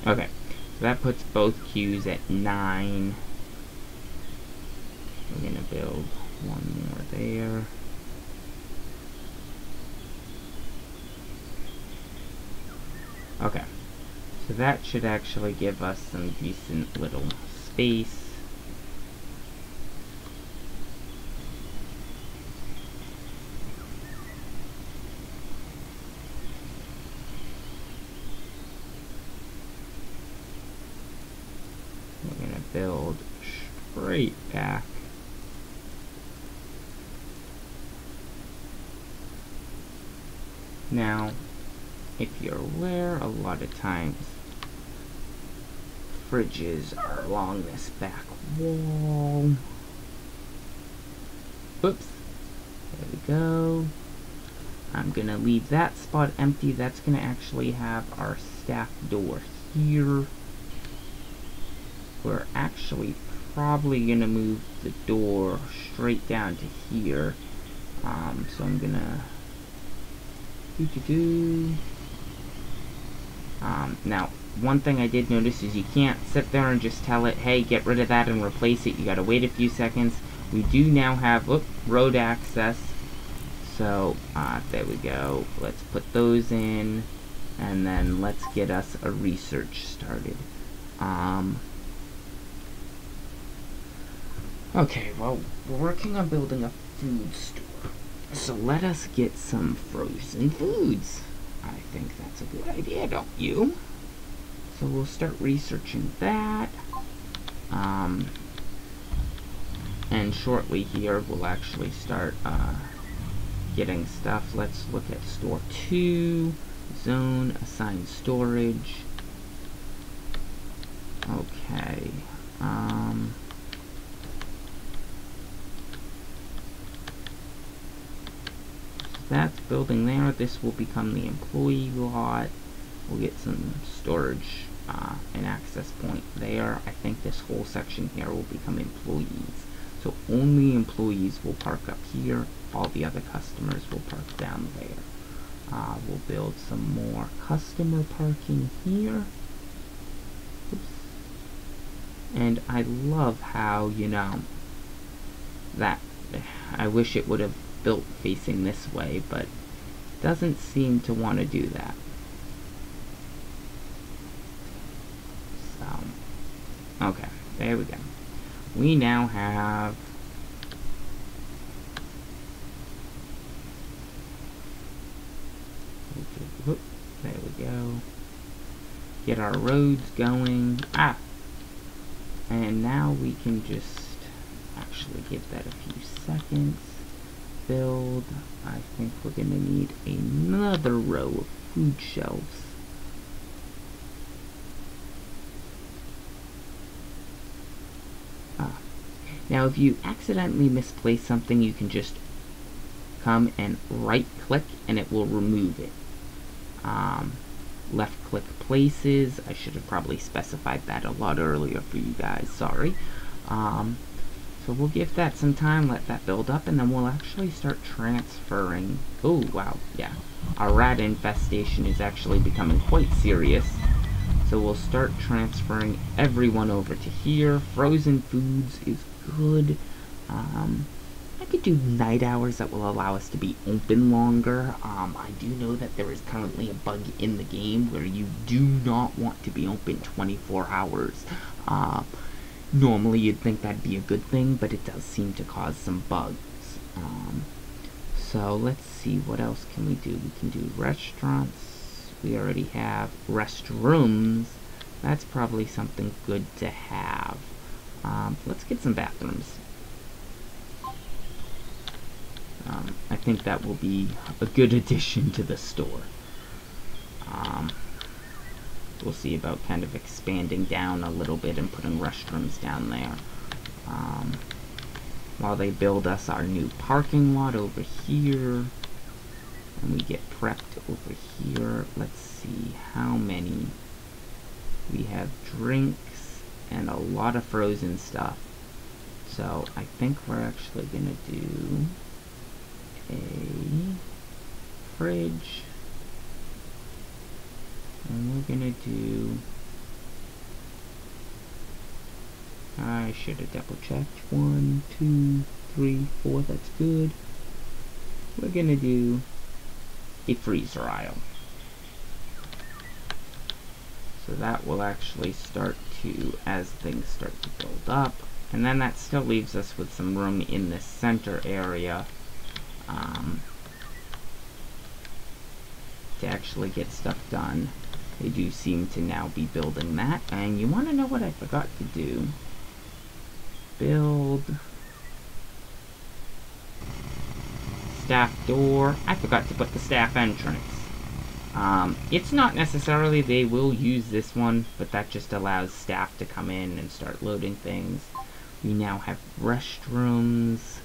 Okay, so that puts both queues at 9. We're gonna build one more there. Okay, so that should actually give us some decent little space. We're gonna build straight back. Now, if you're aware, a lot of times fridges are along this back wall. Oops. There we go. I'm gonna leave that spot empty. That's gonna actually have our staff door here. We're actually probably gonna move the door straight down to here. So I'm gonna now, one thing I did notice is you can't sit there and just tell it, hey, get rid of that and replace it. You gotta wait a few seconds. We do now have road access. So, there we go. Let's put those in, and then let's get us a research started. Okay, well, we're working on building a food store. So let us get some frozen foods. I think that's a good idea, don't you? So we'll start researching that. And shortly here, we'll actually start getting stuff. Let's look at store 2, zone, assign storage. Okay. That's building there. This will become the employee lot. We'll get some storage and access point there. I think this whole section here will become employees. So only employees will park up here. All the other customers will park down there. We'll build some more customer parking here. Oops. And I love how, you know, that I wish it would have built facing this way, but doesn't seem to want to do that. So, okay, there we go. We now have there we go. get our roads going. And now we can just actually give that a few seconds. Build. I think we're gonna need another row of food shelves. Now if you accidentally misplace something, you can just come and right click and it will remove it. Left click places. I should have probably specified that a lot earlier for you guys, sorry. So we'll give that some time, let that build up, and then we'll actually start transferring. Oh wow, yeah, our rat infestation is actually becoming quite serious. So we'll start transferring everyone over to here. Frozen foods is good. I could do night hours that will allow us to be open longer. I do know that there is currently a bug in the game where you do not want to be open 24 hours. Normally you'd think that'd be a good thing, but it does seem to cause some bugs. So let's see, what else can we do? We can do restaurants. We already have restrooms. That's probably something good to have. Let's get some bathrooms. I think that will be a good addition to the store. We'll see about kind of expanding down a little bit and putting restrooms down there. While they build us our new parking lot over here, and we get prepped over here. Let's see how many. We have drinks and a lot of frozen stuff. So I think we're actually gonna do a fridge, and we're gonna do, I should have double checked, 1, 2, 3, 4, that's good. We're gonna do a freezer aisle, so that will actually start to, as things start to build up, and then that still leaves us with some room in this center area to actually get stuff done. They do seem to now be building that. And you want to know what I forgot to do? Build staff door. I forgot to put the staff entrance. It's not necessarily they will use this one, but that just allows staff to come in and start loading things. We now have restrooms.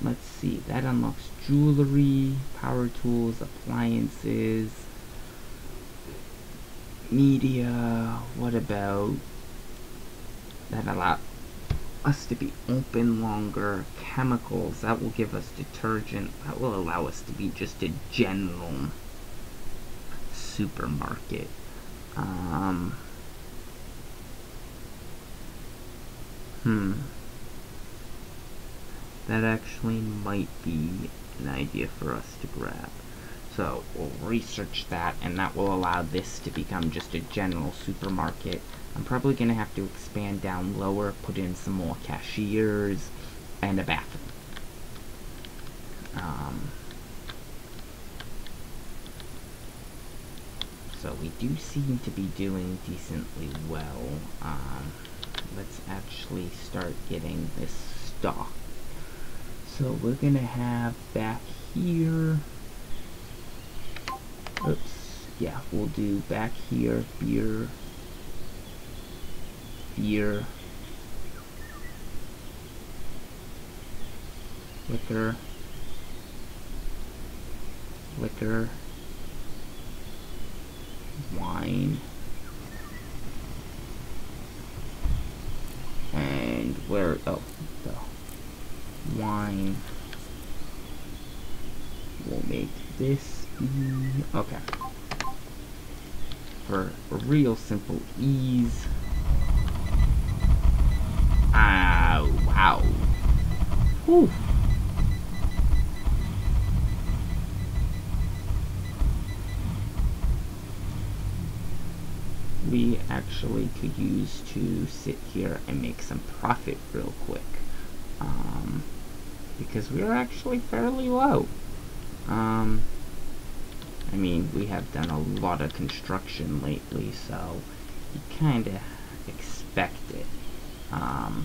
Let's see, that unlocks jewelry, power tools, appliances, media. What about that? Allow us to be open longer. Chemicals, that will give us detergent. That will allow us to be just a general supermarket. That actually might be an idea for us to grab. So we'll research that, and that will allow this to become just a general supermarket. I'm probably going to have to expand down lower, put in some more cashiers, and a bathroom. So we do seem to be doing decently well. Let's actually start getting this stock. So we're gonna have back here, oops, yeah, we'll do back here, beer, liquor, wine, and where, oh, the wine, we'll make this be, okay, for real simple ease. Wow. Whew. We actually could use to sit here and make some profit real quick, because we're actually fairly low. I mean, we have done a lot of construction lately, so you kind of expect it. But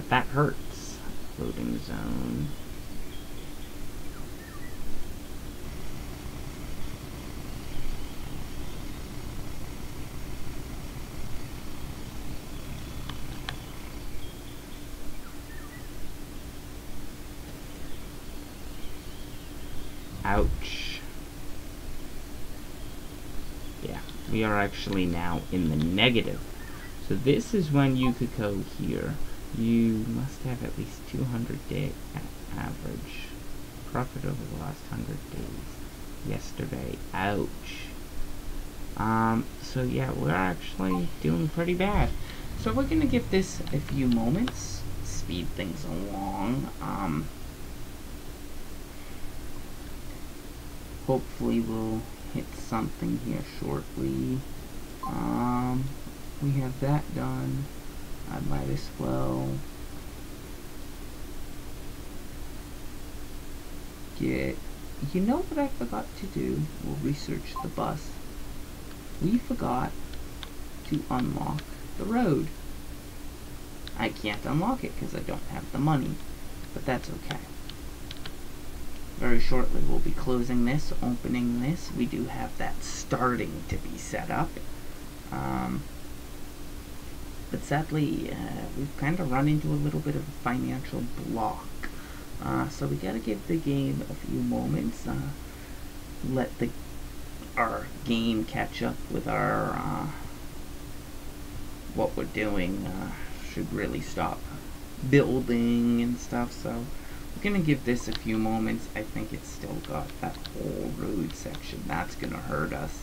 that hurts. Loading zone. Ouch. Yeah, we are actually now in the negative. So this is when you could go here. You must have at least 200 day average profit over the last 100 days. Yesterday. Ouch. So yeah, we're actually doing pretty bad. So we're gonna give this a few moments, speed things along. Hopefully we'll hit something here shortly. We have that done. I might as well get... You know what I forgot to do? We'll research the bus. We forgot to unlock the road. I can't unlock it because I don't have the money, but that's okay. Very shortly we'll be closing this, opening this. We do have that starting to be set up. But sadly, we've kind of run into a little bit of a financial block. So we gotta give the game a few moments. Let our game catch up with our what we're doing. Should really stop building and stuff. So we're gonna give this a few moments. I think it's still got that whole road section. That's gonna hurt us.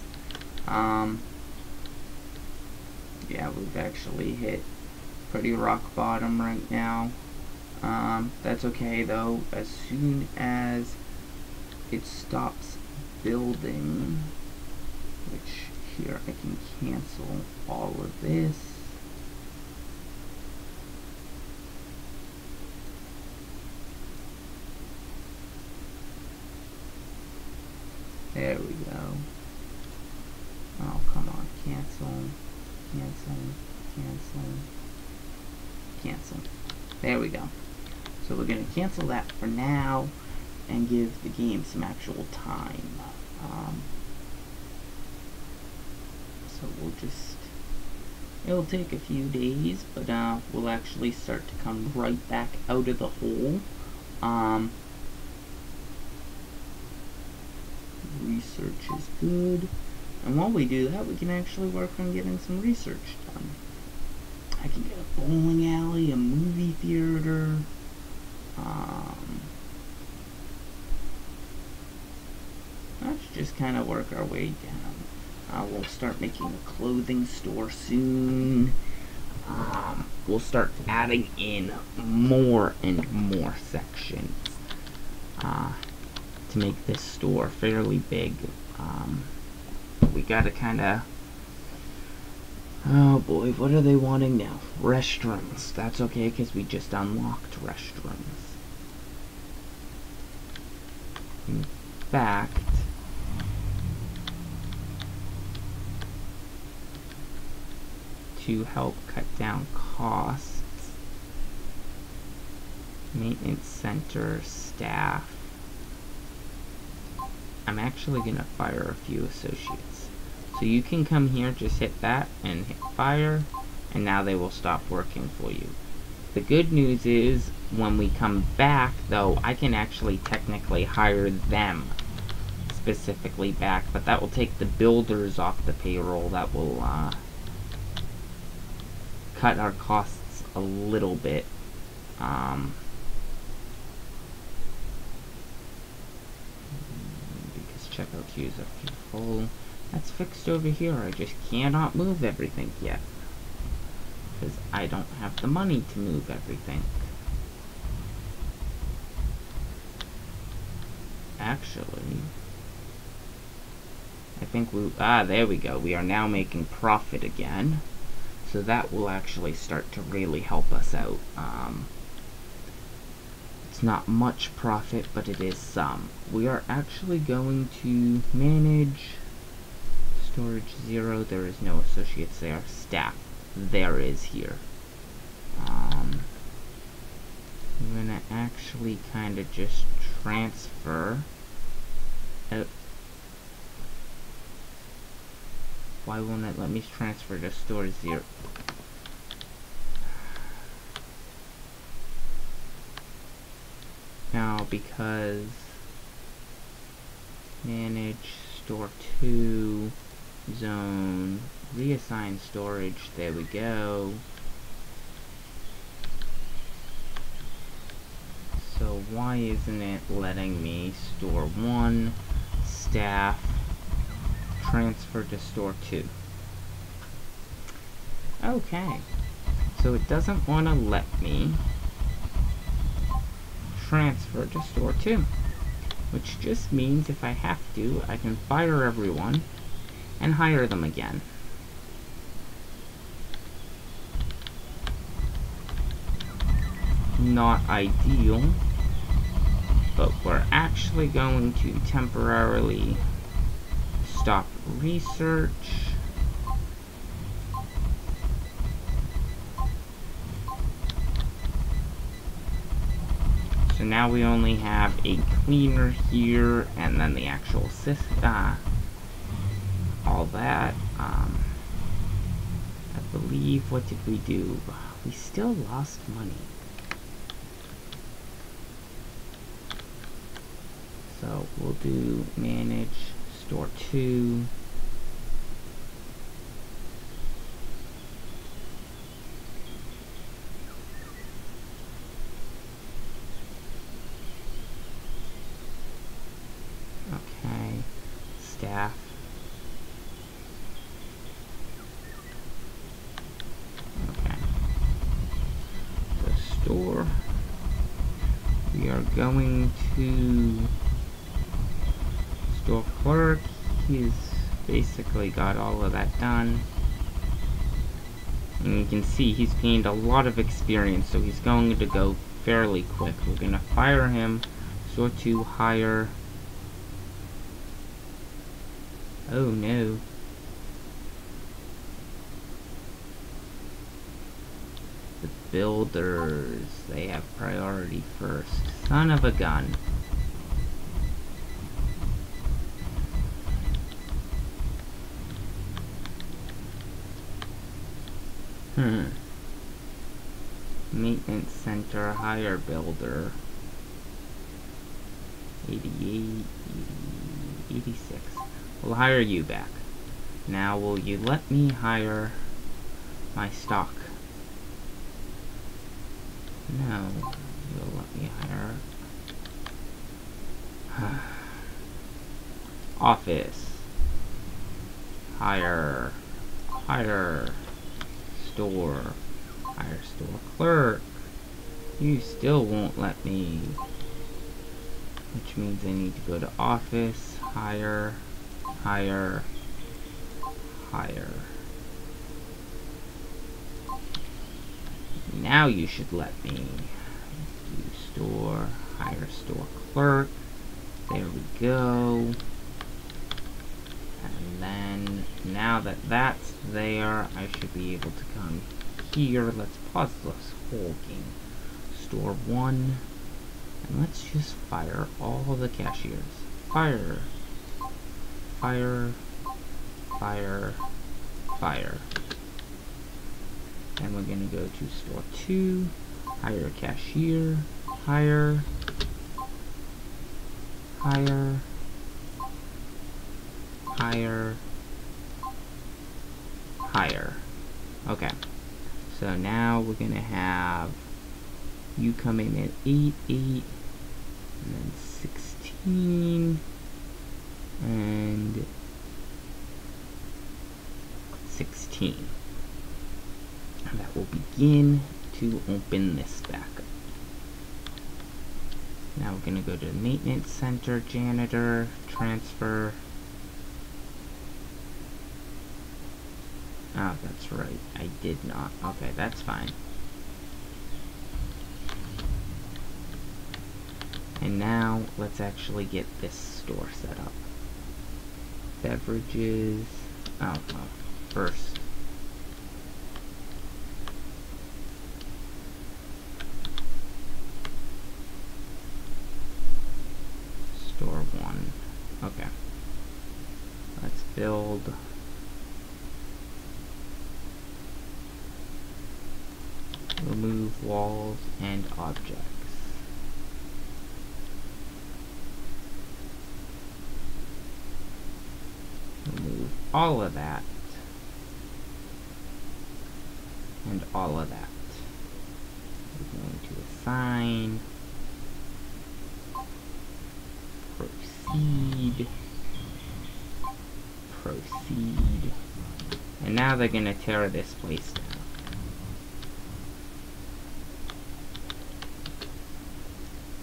Yeah, we've actually hit pretty rock bottom right now. That's okay though. As soon as it stops building, which here I can cancel all of this. There we go. Oh, come on. Cancel. Cancel. Cancel. Cancel. There we go. So we're going to cancel that for now and give the game some actual time. So we'll just... It'll take a few days, but we'll actually start to come right back out of the hole. Research is good. And while we do that, we can actually work on getting some research done. I can get a bowling alley, a movie theater. Let's just kind of work our way down. We'll start making a clothing store soon. We'll start adding in more and more sections to make this store fairly big. We gotta kind of... Oh boy, what are they wanting now? Restrooms. That's okay, because we just unlocked restrooms. In fact... to help cut down costs, maintenance center, staff, I'm actually going to fire a few associates. So you can come here, just hit that and hit fire, and now they will stop working for you. The good news is, when we come back, though, I can actually technically hire them specifically back, but that will take the builders off the payroll. That will cut our costs a little bit. Because checkout queues are full. That's fixed over here. I just cannot move everything yet, because I don't have the money to move everything. Actually, I think there we go. We are now making profit again. So that will actually start to really help us out. Let's It's not much profit, but it is some. We are actually going to manage storage 0. There is no associates there. Staff. There is here. I'm gonna actually kind of just transfer. Why won't it let me transfer to storage 0? Now, because manage store 2 zone, reassign storage, there we go. So why isn't it letting me store 1 staff transfer to store 2? Okay, so it doesn't want to let me transfer to store 2, which just means if I have to, I can fire everyone and hire them again. Not ideal, but we're actually going to temporarily stop research. So now we only have a cleaner here, and then the actual system, all that. I believe, what did we do? We still lost money. So we'll do manage store 2. Okay, staff. Okay. The store. We are going to store clerk. He's basically got all of that done. And you can see he's gained a lot of experience, so he's going to go fairly quick. We're going to fire him. Store 2, hire. Oh no. The builders, they have priority first. Son of a gun. Maintenance center, hire builder. 88, 86. We'll hire you back. Now will you let me hire my stock? No, you'll let me hire office. Hire store. Hire store clerk. You still won't let me, which means I need to go to office, hire. Now you should let me do store, hire store clerk. There we go. And then, now that that's there, I should be able to come here. Let's pause this whole game. Store 1. And let's just fire all the cashiers. Fire. Then we're going to go to store 2. Hire a cashier. Hire. Okay. So now we're going to have you come in at 8, and then 16, and 16. And that will begin to open this back up. Now we're going to go to maintenance center, janitor, transfer. Oh, that's right. I did not. Okay, that's fine. And now let's actually get this store set up. Beverages. Oh, well, first. Store 1. Okay. Let's build. Remove walls and objects. Remove all of that. And all of that. We're going to assign. Proceed. Proceed. And now they're going to tear this place down.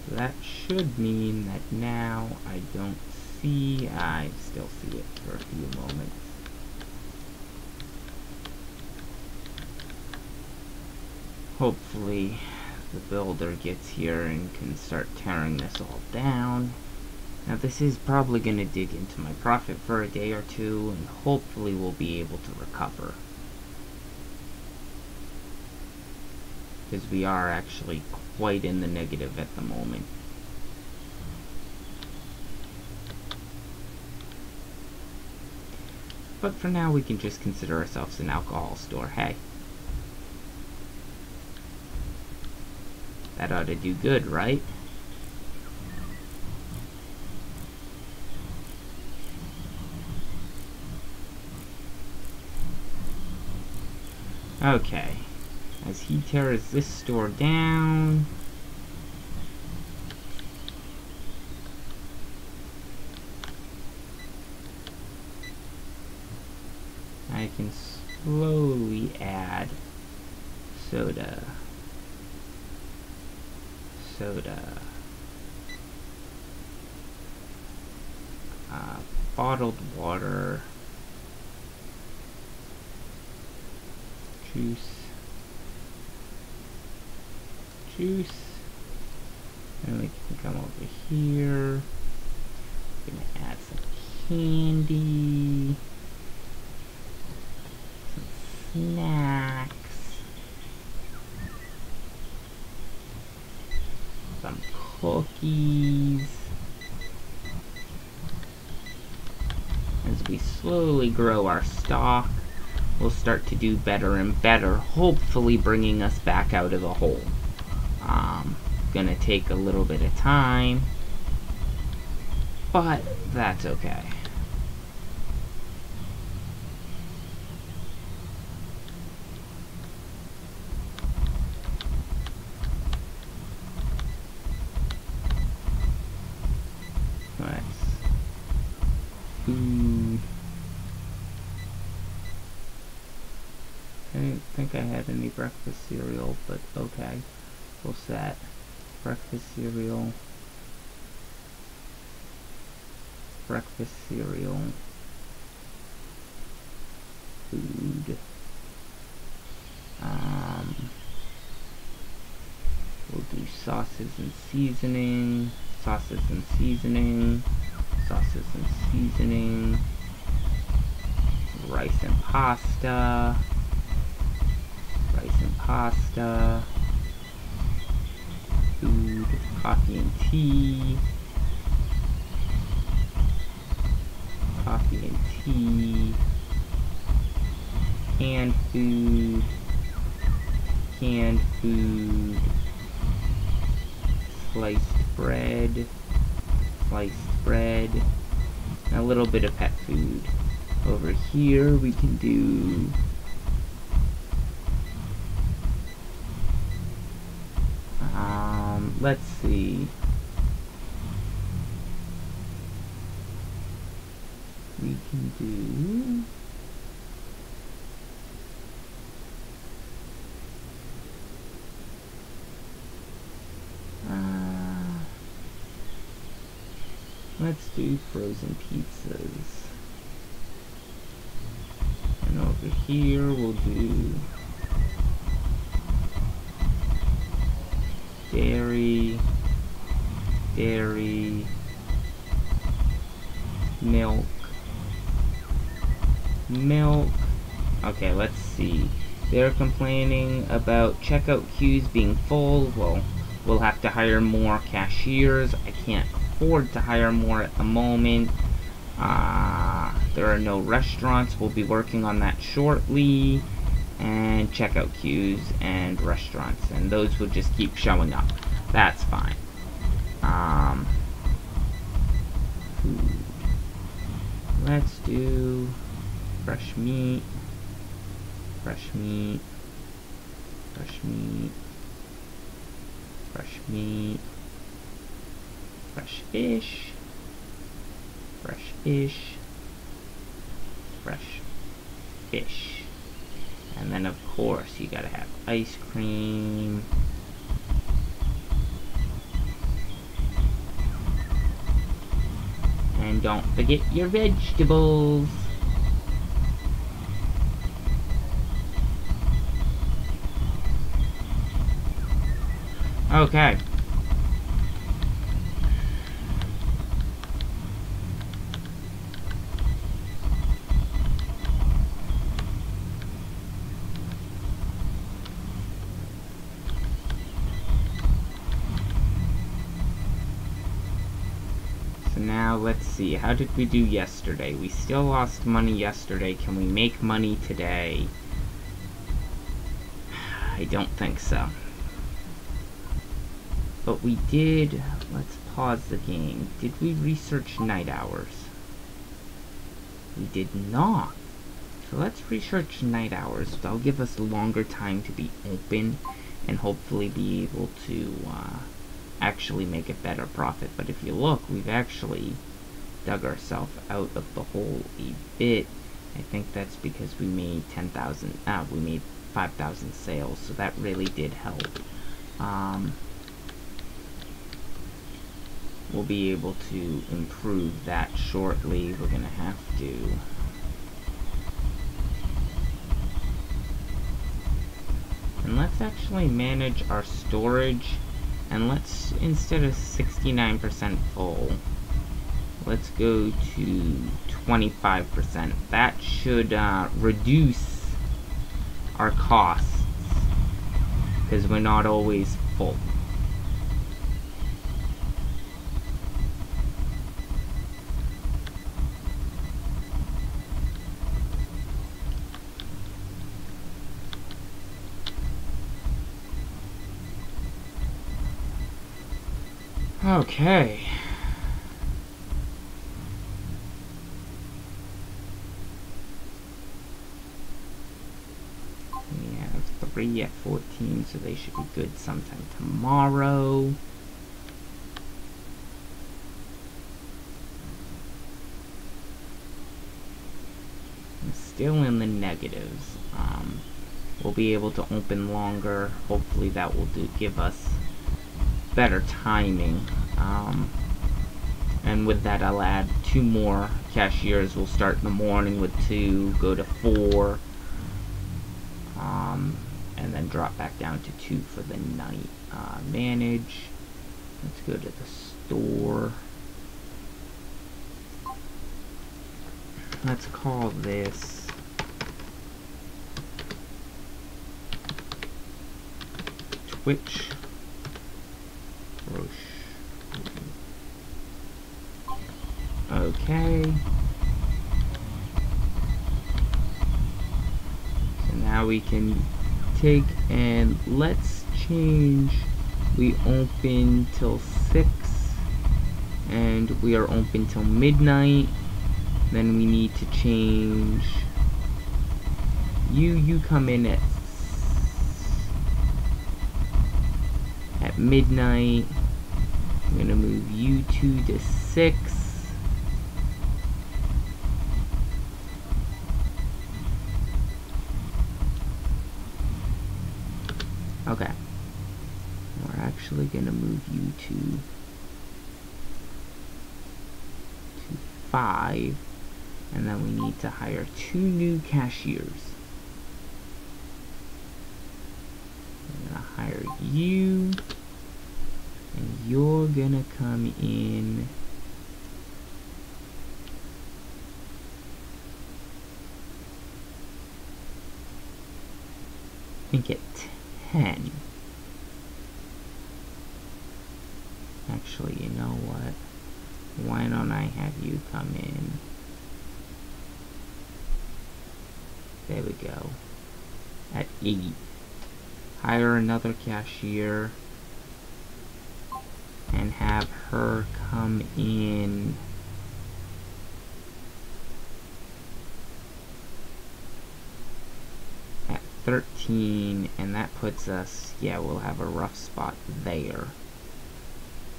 So that should mean that now I don't see, I still see it for a few moments. Hopefully the builder gets here and can start tearing this all down. Now this is probably going to dig into my profit for a day or two, and hopefully we'll be able to recover. Because we are actually quite in the negative at the moment. But for now we can just consider ourselves an alcohol store, hey. That ought to do good, right? Okay. As he tears this store down, I can slowly add soda, bottled water, juice, and we can come over here. I'm gonna add some candy, some snacks, some cookies. As we slowly grow our stock, we'll start to do better and better, hopefully bringing us back out of the hole. Gonna take a little bit of time, but that's okay. Let's food. I didn't think I had any breakfast cereal, but okay. We'll set breakfast cereal, food. We'll do sauces and seasoning, rice and pasta, food, coffee and tea, canned food, sliced bread, and a little bit of pet food. Over here we can do let's see. We can do let's do frozen pizzas. And over here we'll do dairy, dairy, milk, milk. Okay, let's see. They're complaining about checkout queues being full. Well, we'll have to hire more cashiers. I can't afford to hire more at the moment. There are no restaurants. We'll be working on that shortly. And checkout queues and restaurants. And those would just keep showing up. That's fine. Food. Let's do fresh meat. Fresh meat. Fresh meat. Fresh meat. Fresh fish. Fresh fish. Fresh fish. And then of course you gotta have ice cream. And don't forget your vegetables. Okay. So now let's see, how did we do yesterday? We still lost money yesterday. Can we make money today? I don't think so. But we did, let's pause the game. Did we research night hours? We did not. So let's research night hours. That'll give us a longer time to be open and hopefully be able to actually make a better profit. But if you look, we've actually dug ourselves out of the hole a bit. I think that's because we made 10,000, we made 5,000 sales, so that really did help. We'll be able to improve that shortly. We're gonna have to and let's actually manage our storage, and let's, instead of 69% full, let's go to 25%. That should reduce our costs because we're not always full. Okay. We have 3 at 14, so they should be good sometime tomorrow. I'm still in the negatives. We'll be able to open longer. Hopefully that will give us better timing. And with that, I'll add 2 more cashiers. We'll start in the morning with 2, go to 4, and then drop back down to 2 for the night. Manage. Let's go to the store. Let's call this Twitch. Okay. So now we can take and let's change. We open till 6 and we are open till midnight. Then we need to change. You come in at midnight. I'm gonna move you 2 to 6. Okay. We're actually gonna move you to 5, and then we need to hire 2 new cashiers. I'm gonna hire you. And you're gonna come in I think at 10. Actually, you know what? Why don't I have you come in? There we go. At 8. Hire another cashier and have her come in at 13, and that puts us, yeah, we'll have a rough spot there,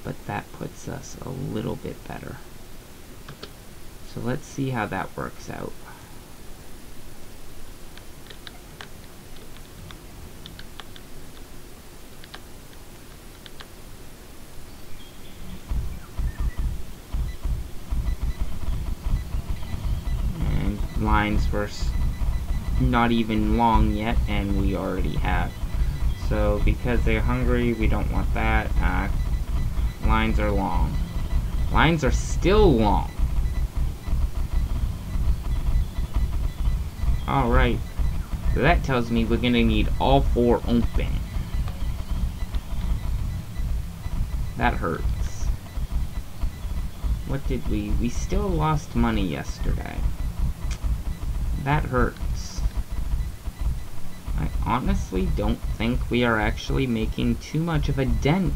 but that puts us a little bit better. So let's see how that works out. Lines were not even long yet, and we already have. So because they're hungry, we don't want that. Lines are long. Lines are still long. Alright, so that tells me we're gonna need all 4 open. That hurts. What did we still lost money yesterday. That hurts. I honestly don't think we are actually making too much of a dent.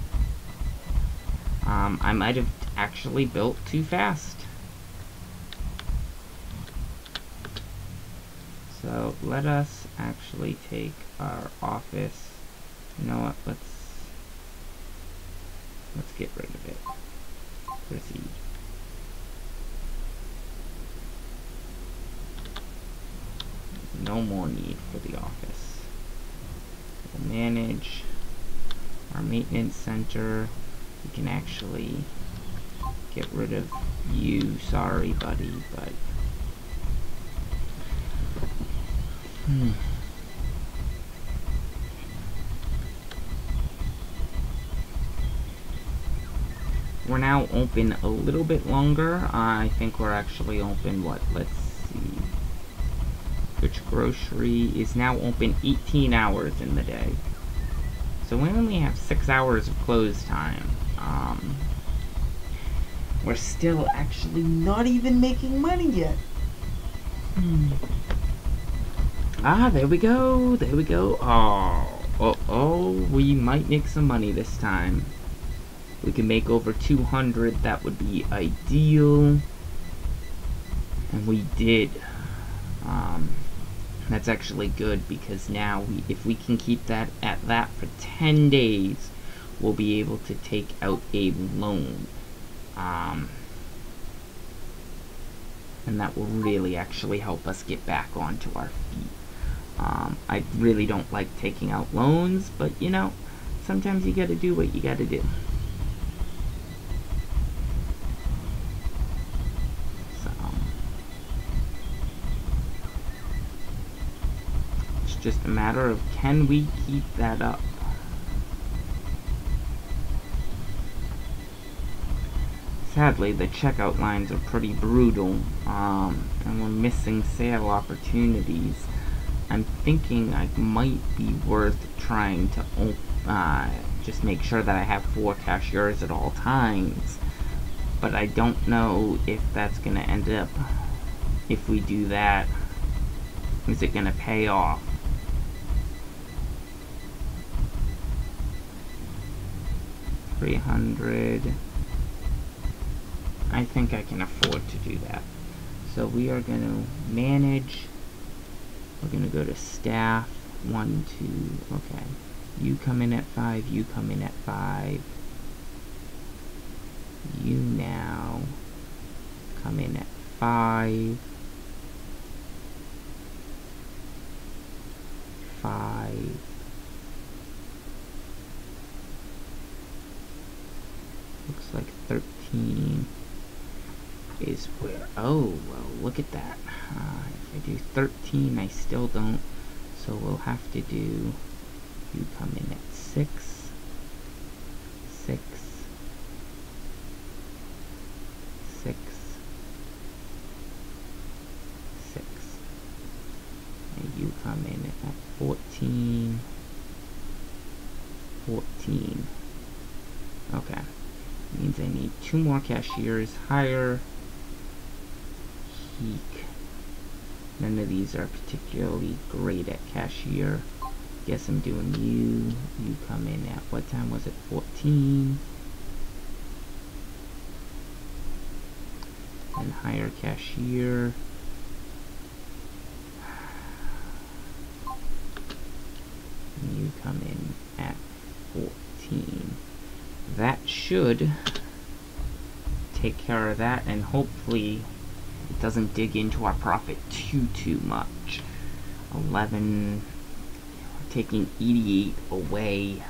I might have actually built too fast. So let us actually take our office. You know what? Let's get rid of it. Proceed. No more need for the office. We'll manage our maintenance center. We can actually get rid of you. Sorry, buddy, but we're now open a little bit longer. I think we're actually open, what, let's see. Which grocery is now open 18 hours in the day. So we only have 6 hours of close time. We're still actually not even making money yet. Ah, there we go. There we go. Oh, we might make some money this time. We can make over 200. That would be ideal. And we did. That's actually good, because now if we can keep that at that for 10 days, we'll be able to take out a loan. And that will really actually help us get back onto our feet. I really don't like taking out loans, but you know, sometimes you gotta do what you gotta do. Just a matter of, can we keep that up? Sadly, the checkout lines are pretty brutal, and we're missing sale opportunities. I'm thinking I might be worth trying to just make sure that I have 4 cashiers at all times, but I don't know if that's gonna end up, if we do that, is it gonna pay off? $300. I think I can afford to do that. So we are going to manage. We're going to go to staff. 1, 2. Okay. You come in at 5. You come in at 5. You now come in at 5. 5. Looks like 13 is where, oh, well, look at that. If I do 13, I still don't, so we'll have to do, you come in at 6, 6, 6, 6. And you come in at 14, 14. Okay. Means I need 2 more cashiers. Hire. Heek. None of these are particularly great at cashier. Guess I'm doing you. You come in at, what time was it? 14. And hire cashier. And you come in at 14. That should take care of that, and hopefully it doesn't dig into our profit too much. 11, taking 88 away.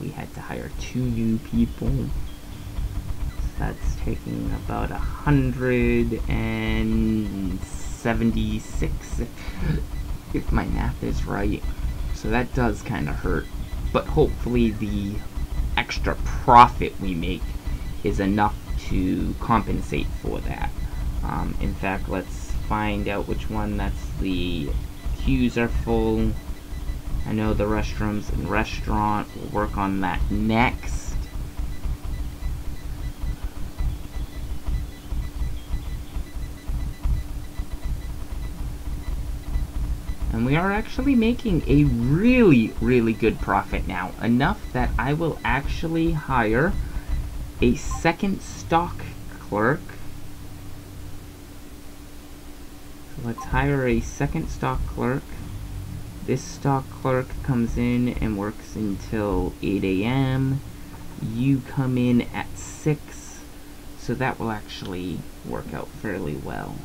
We had to hire 2 new people. So that's taking about 176, if my math is right. So that does kind of hurt, but hopefully the extra profit we make is enough to compensate for that. In fact, let's find out which one. That's the queues are full. I know the restrooms and restaurant. We'll work on that next. And we are actually making a really good profit now. Enough that I will actually hire a second stock clerk. So let's hire a second stock clerk. This stock clerk comes in and works until 8 a.m. You come in at 6. So that will actually work out fairly well.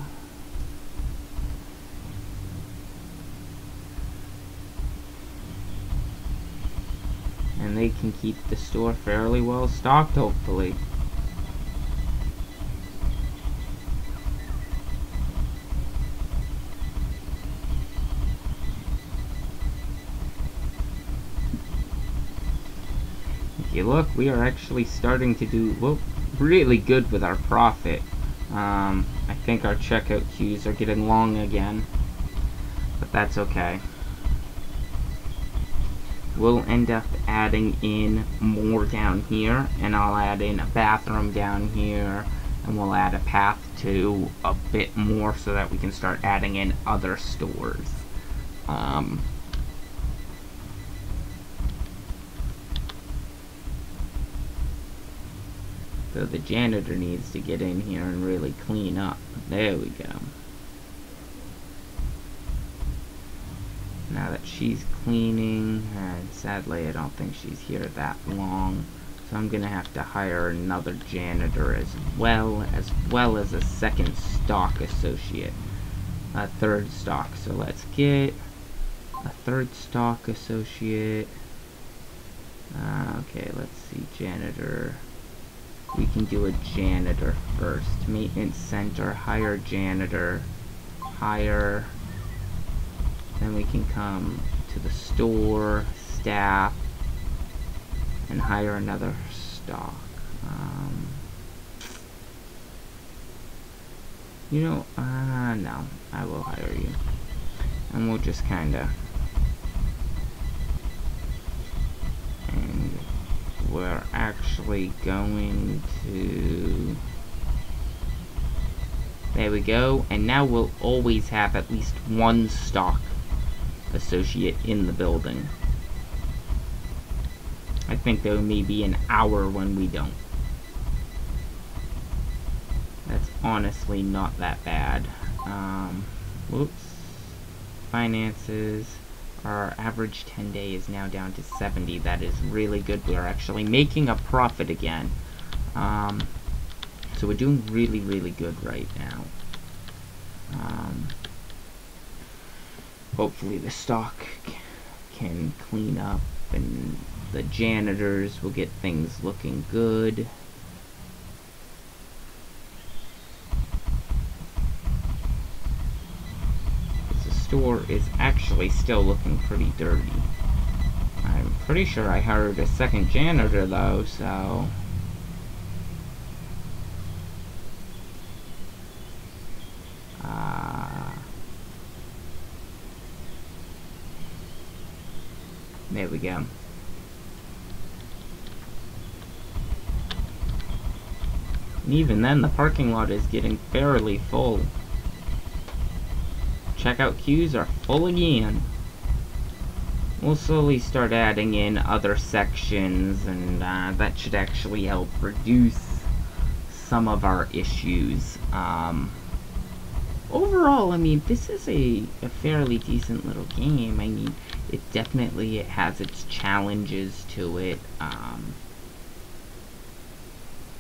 And they can keep the store fairly well stocked, hopefully. If you look, we are actually starting to do really good with our profit. I think our checkout queues are getting long again, but that's okay. We'll end up adding in more down here, and I'll add in a bathroom down here, and we'll add a path to a bit more so that we can start adding in other stores. So the janitor needs to get in here and really clean up. There we go. Now that she's cleaning, and sadly I don't think she's here that long, so I'm gonna have to hire another janitor as well as a second stock associate, a third stock. So let's get a third stock associate. Okay, let's see, janitor. We can do a janitor first. Maintenance center, hire janitor, hire. Then we can come to the store, staff, and hire another stock. No, I will hire you. And we'll just kinda... And we're actually going to... There we go. And now we'll always have at least one stock associate in the building. I think there may be an hour when we don't. That's honestly not that bad. Whoops. Finances. Our average 10-day is now down to 70. That is really good. We are actually making a profit again. So we're doing really good right now. Hopefully the stock can clean up and the janitors will get things looking good. The store is actually still looking pretty dirty. I'm pretty sure I hired a second janitor though, so... There we go. And even then, the parking lot is getting fairly full. Checkout queues are full again. We'll slowly start adding in other sections, and that should actually help reduce some of our issues. Overall, I mean, this is a fairly decent little game. I mean, it definitely has its challenges to it.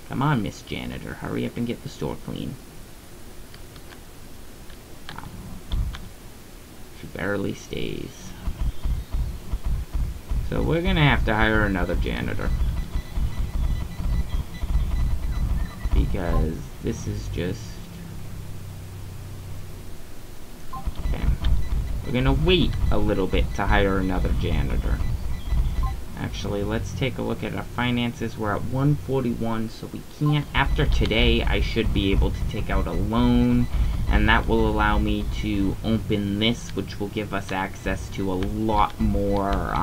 Come on, Miss Janitor, hurry up and get the store clean. Wow. She barely stays. So we're gonna have to hire another janitor. Because this is just... Okay. We're gonna wait a little bit to hire another janitor. Actually, let's take a look at our finances. We're at 141, so we can't... After today, I should be able to take out a loan, and that will allow me to open this, which will give us access to a lot more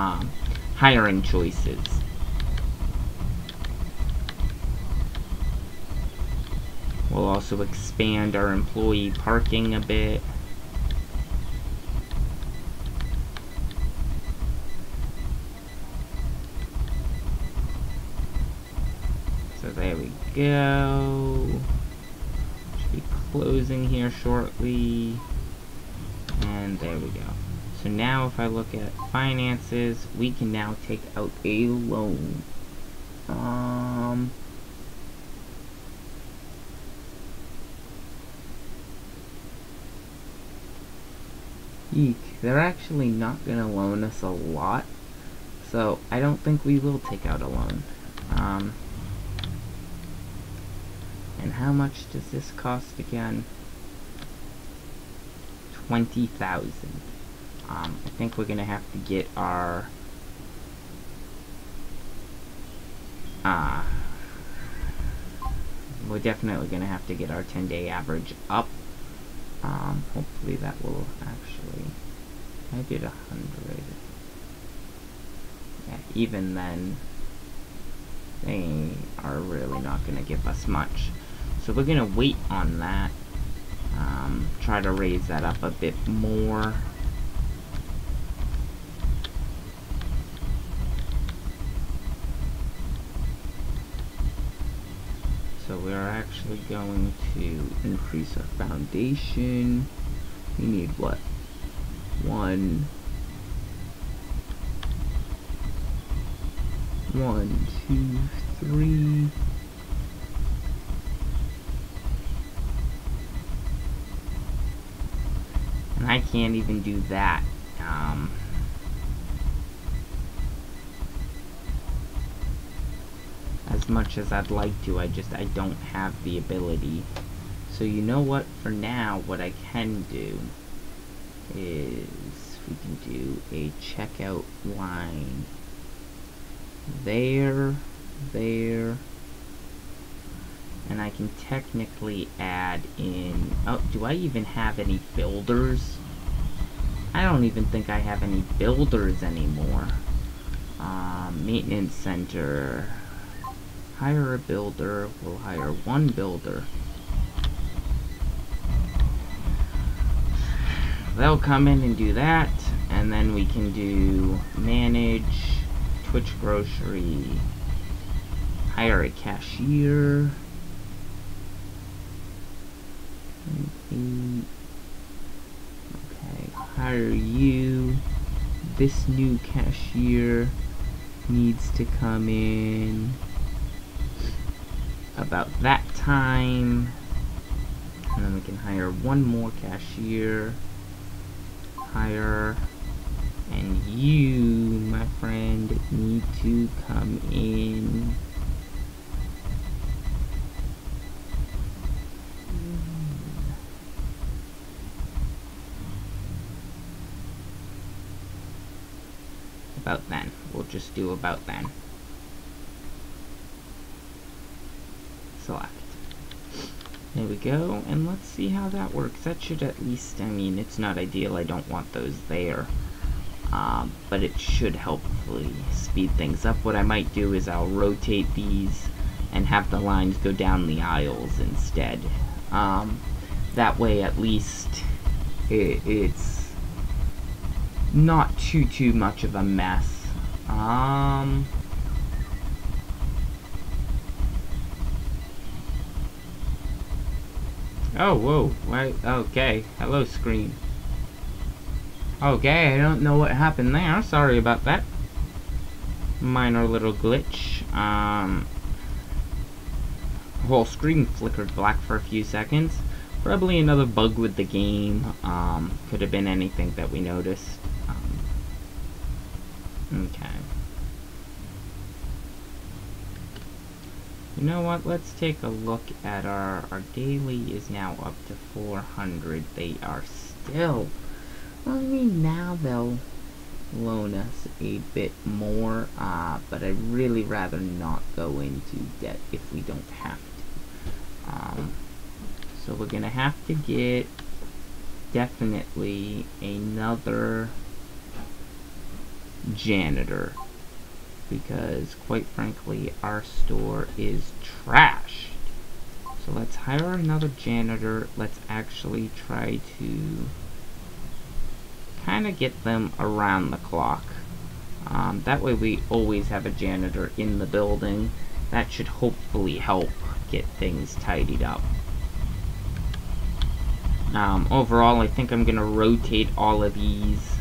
hiring choices. We'll also expand our employee parking a bit. So there we go. Should be closing here shortly. And there we go. So now if I look at finances, we can now take out a loan. Eek, they're actually not gonna loan us a lot, so I don't think we will take out a loan. And how much does this cost again? 20,000. I think we're gonna have to get our we're definitely gonna have to get our 10-day average up. Hopefully that will actually... I did 100. Yeah, even then, they are really not gonna give us much. So we're gonna wait on that. Try to raise that up a bit more. So we're actually going to increase our foundation. We need what? 1, 2, 3. And I can't even do that. As much as I'd like to, I don't have the ability. So you know what, for now, what I can do is we can do a checkout line there, and I can technically add in, oh, do I even have any builders? I don't even think I have any builders anymore. Maintenance center. Hire a builder. We'll hire 1 builder. They'll come in and do that, and then we can do manage, Twitch grocery, hire a cashier. Okay, hire you. This new cashier needs to come in about that time, and then we can hire 1 more cashier. Hire, and you, my friend, need to come in about then. We'll just do about then. Select. There we go, and let's see how that works. That should at least, I mean, it's not ideal, I don't want those there. but it should hopefully speed things up. What I might do is I'll rotate these and have the lines go down the aisles instead. That way at least it's not too much of a mess. Oh, whoa, right, okay, hello screen. Okay, I don't know what happened there, sorry about that. Minor little glitch. Whole screen flickered black for a few seconds. Probably another bug with the game. Could have been anything that we noticed. Okay. You know what, let's take a look at our daily is now up to 400. They are still, well, I mean, now they'll loan us a bit more, but I'd really rather not go into debt if we don't have to. So we're gonna have to get definitely another janitor, because quite frankly our store is trashed. So let's hire another janitor. Let's actually try to kind of get them around the clock. That way we always have a janitor in the building. That should hopefully help get things tidied up. Overall, I think I'm gonna rotate all of these.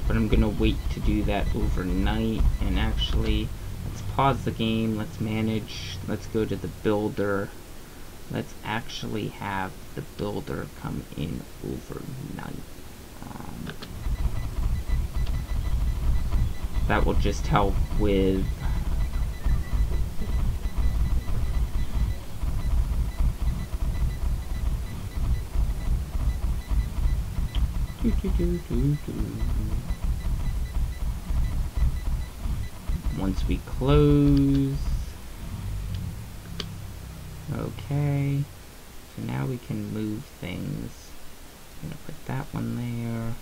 But I'm gonna wait to do that overnight. And actually, let's pause the game, let's manage, let's go to the builder. Let's actually have the builder come in overnight. That will just help with once we close. Okay, so now we can move things. I'm gonna put that one there.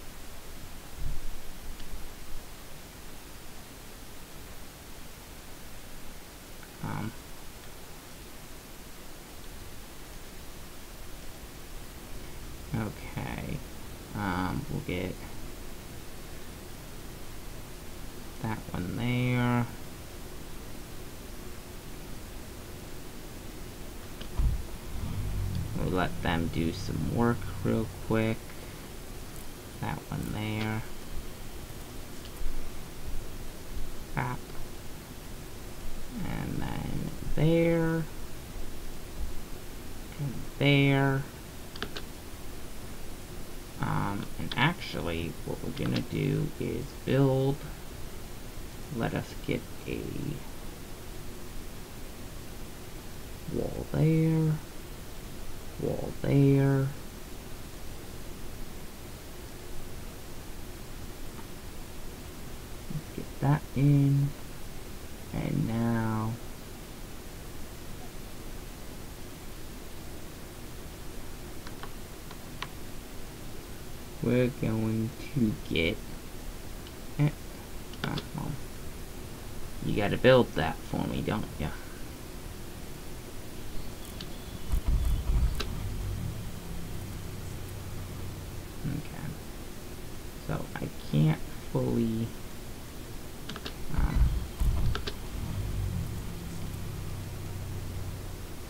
Okay, we'll get that one there. We'll let them do some work real quick. That one there. That. And then there. And there. And actually, what we're gonna do is build. Let us get a wall there. Wall there. Let's get that in. And now we're going to get well, you gotta build that for me, don't ya? Okay. So I can't fully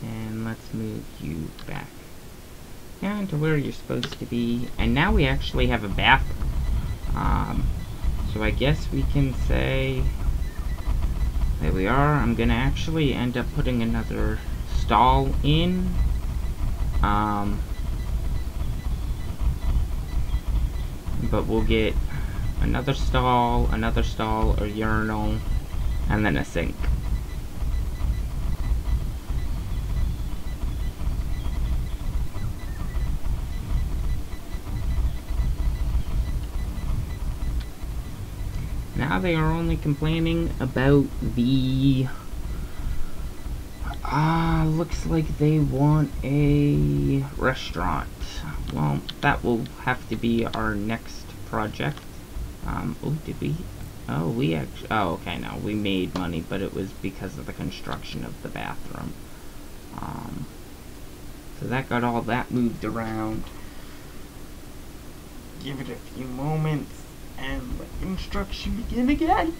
and let's move you back down to where you're supposed to be. And now we actually have a bathroom. So I guess we can say, there we are. I'm gonna actually end up putting another stall in. But we'll get another stall, a urinal, and then a sink. Now they are only complaining about the Looks like they want a restaurant. Well, that will have to be our next project. Oh, did we? Oh, we actually, oh, okay, no, we made money, but it was because of the construction of the bathroom. So that got all that moved around. Give it a few moments, and let construction begin again.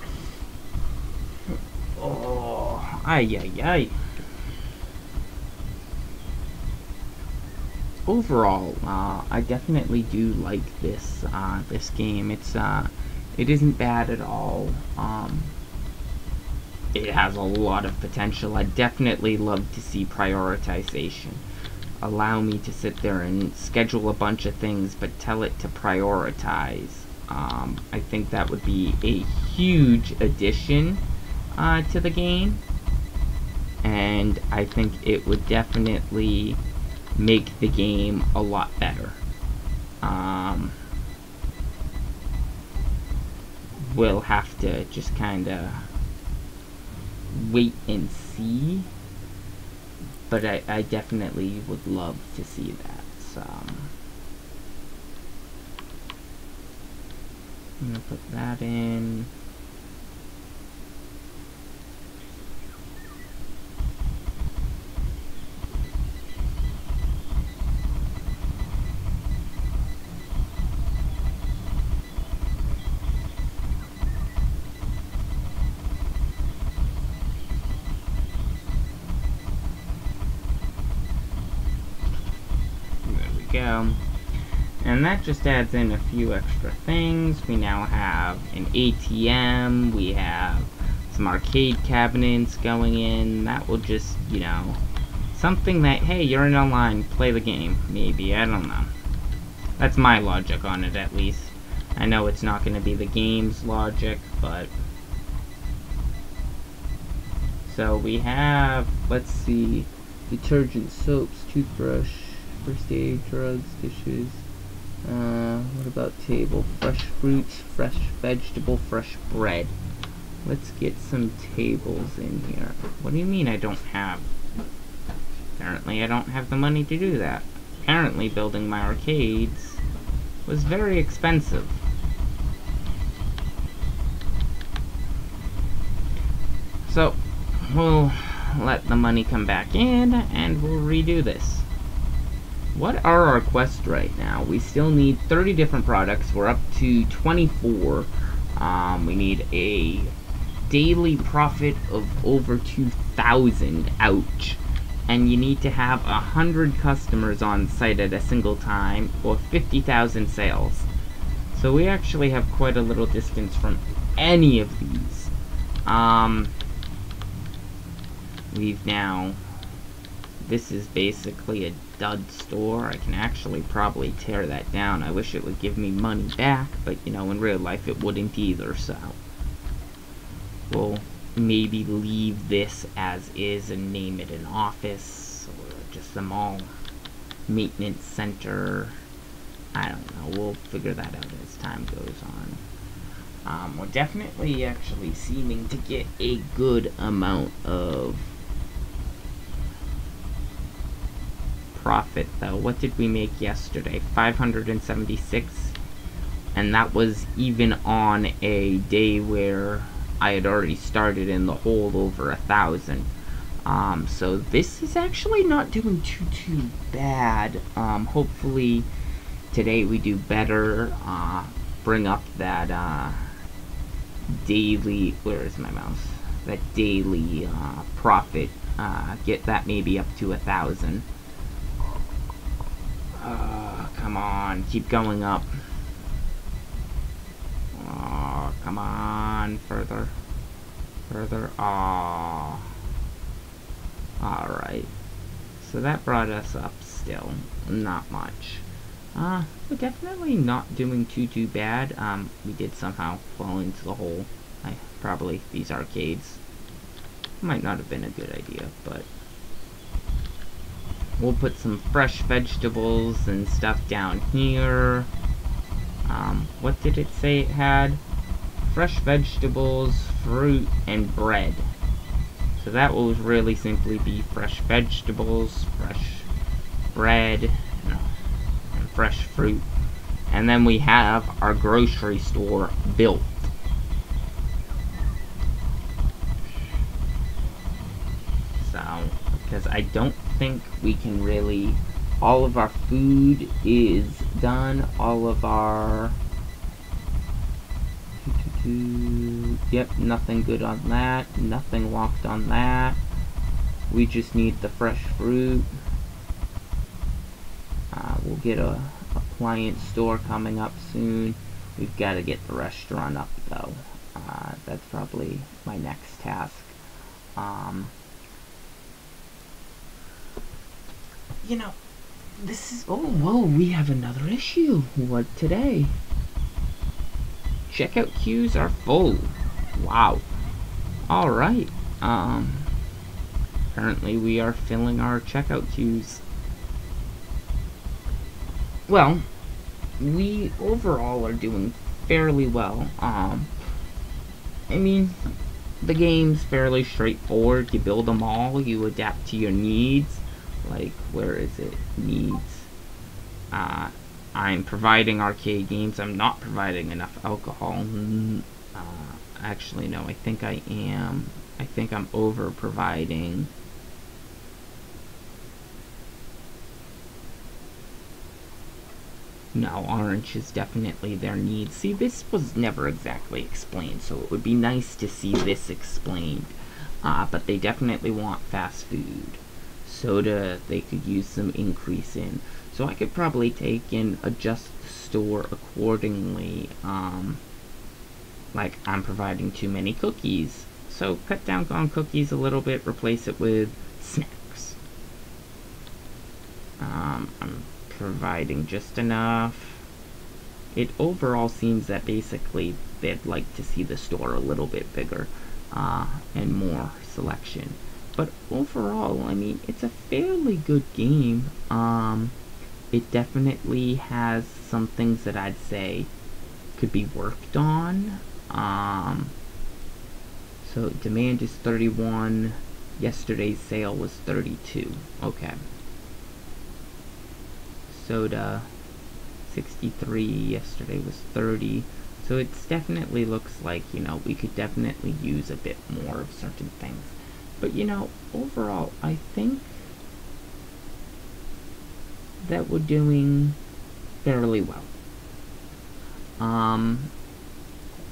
Oh, ay. Overall, I definitely do like this this game. It isn't bad at all. It has a lot of potential. I definitely love to see prioritization. Allow me to sit there and schedule a bunch of things, but tell it to prioritize. I think that would be a huge addition to the game, and I think it would definitely make the game a lot better. We'll have to just kind of wait and see, but I definitely would love to see that. So I'm gonna put that in. Go. And that just adds in a few extra things. We now have an ATM, we have some arcade cabinets going in. That will just, you know, something that, hey, you're in a line, play the game. Maybe, I don't know. That's my logic on it, at least. I know it's not going to be the game's logic, but... So we have, let's see, detergent, soaps, toothbrush, first aid, drugs, dishes. What about table? Fresh fruits, fresh vegetable, fresh bread. Let's get some tables in here. What do you mean I don't have? Apparently I don't have the money to do that. Apparently building my arcades was very expensive. So, we'll let the money come back in, and we'll redo this. What are our quests right now? We still need 30 different products. We're up to 24. We need a daily profit of over 2,000. Ouch. And you need to have 100 customers on site at a single time, or 50,000 sales. So we actually have quite a little distance from any of these. We've now... This is basically a dud store. I can actually probably tear that down. I wish it would give me money back, but you know, in real life it wouldn't either, so we'll maybe leave this as is and name it an office, or just a mall maintenance center. I don't know, we'll figure that out as time goes on. We're definitely actually seeming to get a good amount of profit though. What did we make yesterday? 576, and that was even on a day where I had already started in the hole over 1,000. So this is actually not doing too bad. Hopefully today we do better. Bring up that daily, where is my mouse? That daily profit. Get that maybe up to 1,000. Come on, keep going up. Oh, come on, further. Oh. Alright. So that brought us up still. Not much. We're definitely not doing too bad. We did somehow fall into the hole. Probably these arcades. Might not have been a good idea, but... We'll put some fresh vegetables and stuff down here. What did it say it had? Fresh vegetables, fruit, and bread. So that will really simply be fresh vegetables, fresh bread, and fresh fruit. And then we have our grocery store built. So, because I don't think we can really... All of our food is done. All of our... Yep, nothing good on that. Nothing locked on that. We just need the fresh fruit. We'll get a appliance store coming up soon. We've got to get the restaurant up, though. That's probably my next task. You know, this is... Oh, whoa, we have another issue. What today? Checkout queues are full. Wow. Alright. Apparently we are filling our checkout queues. Well, we overall are doing fairly well. I mean, the game's fairly straightforward. You build them all, you adapt to your needs. Like, where is it? Needs. I'm providing arcade games. I'm not providing enough alcohol. Actually, no, I think I am. I think I'm over providing. No, orange is definitely their need. See, this was never exactly explained, so it would be nice to see this explained. But they definitely want fast food. Soda, they could use some increase in. So I could probably take and adjust the store accordingly. Like, I'm providing too many cookies. So cut down on cookies a little bit, replace it with snacks. I'm providing just enough. It overall seems that basically they'd like to see the store a little bit bigger and more selection. But overall, I mean, it's a fairly good game. It definitely has some things that I'd say could be worked on. So demand is 31. Yesterday's sale was 32. Okay. Soda 63. Yesterday was 30. So it definitely looks like, you know, we could definitely use a bit more of certain things. But, you know, overall, I think that we're doing fairly well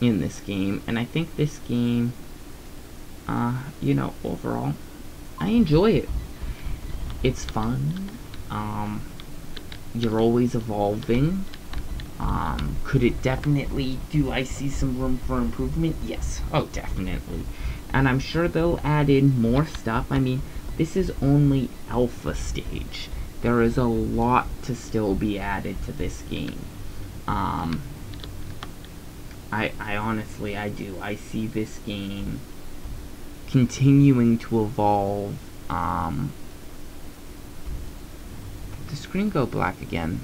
in this game. And I think this game, you know, overall, I enjoy it. It's fun. You're always evolving. Could it definitely... Do I see some room for improvement? Yes. Oh, definitely. And I'm sure they'll add in more stuff. I mean, this is only alpha stage. There is a lot to still be added to this game. I honestly, I do. I see this game continuing to evolve. Did the screen go black again?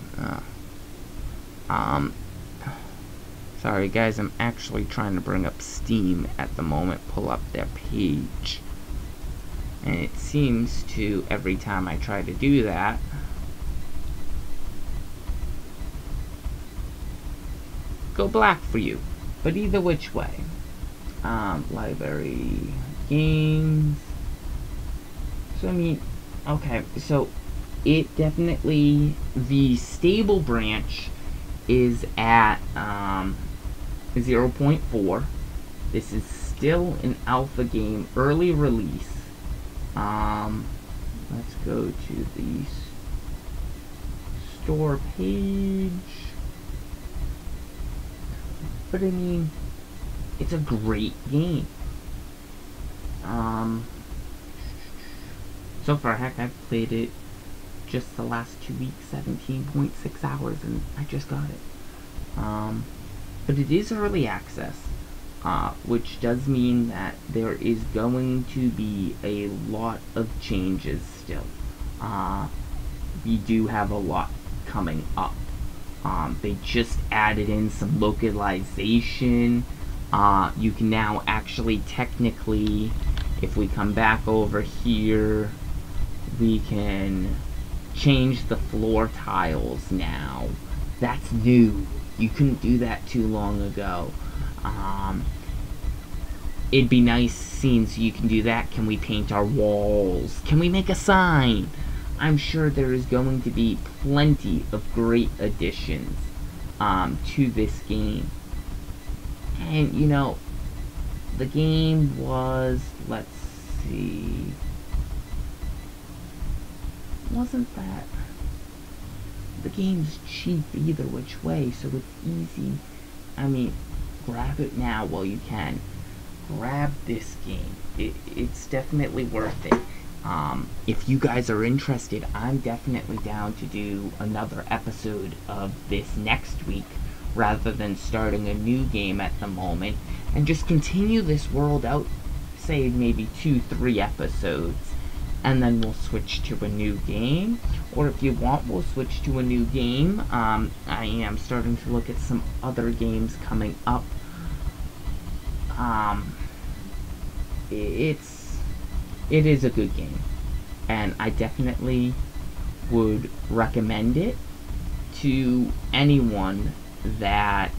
Sorry guys, I'm actually trying to bring up Steam at the moment, pull up their page. And it seems to, every time I try to do that, go black for you. But either which way. Library, games. So I mean, okay, so it definitely, the stable branch is at 0.4. This is still an alpha game, early release. Let's go to the store page. But I mean, it's a great game. So far, heck, I've played it just the last 2 weeks, 17.6 hours, and I just got it. But it is early access, which does mean that there is going to be a lot of changes still. We do have a lot coming up. They just added in some localization. You can now actually technically, If we come back over here, we can change the floor tiles now. That's new. You couldn't do that too long ago. It'd be nice seeing so you can do that. Can we paint our walls? Can we make a sign? I'm sure there is going to be plenty of great additions to this game. And, you know, the game was, let's see, wasn't that, the game's cheap either which way, so it's easy. I mean, grab it now while you can. Grab this game. It's definitely worth it. If you guys are interested, I'm definitely down to do another episode of this next week, rather than starting a new game at the moment, and just continue this world out, say maybe 2-3 episodes, and then we'll switch to a new game. Or if you want, we'll switch to a new game. I am starting to look at some other games coming up. It is a good game, and I definitely would recommend it to anyone that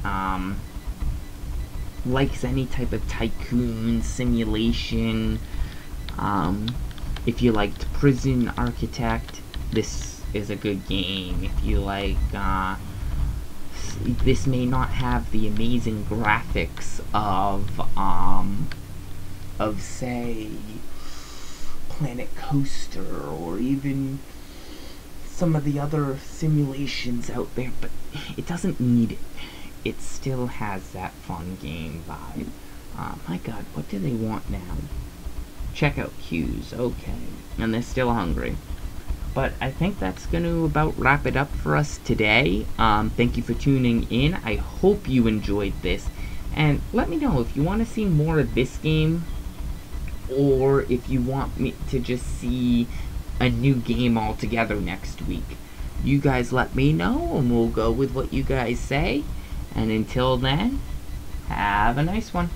likes any type of tycoon simulation. If you liked Prison Architect, this is a good game. If you like, this may not have the amazing graphics of say Planet Coaster or even some of the other simulations out there, but it doesn't need it. It still has that fun game vibe. My god, what do they want now? Checkout queues, okay. And they're still hungry. But I think that's going to about wrap it up for us today. Thank you for tuning in. I hope you enjoyed this. And let me know if you want to see more of this game, or if you want me to just see a new game altogether next week. You guys let me know, and we'll go with what you guys say. And until then, have a nice one.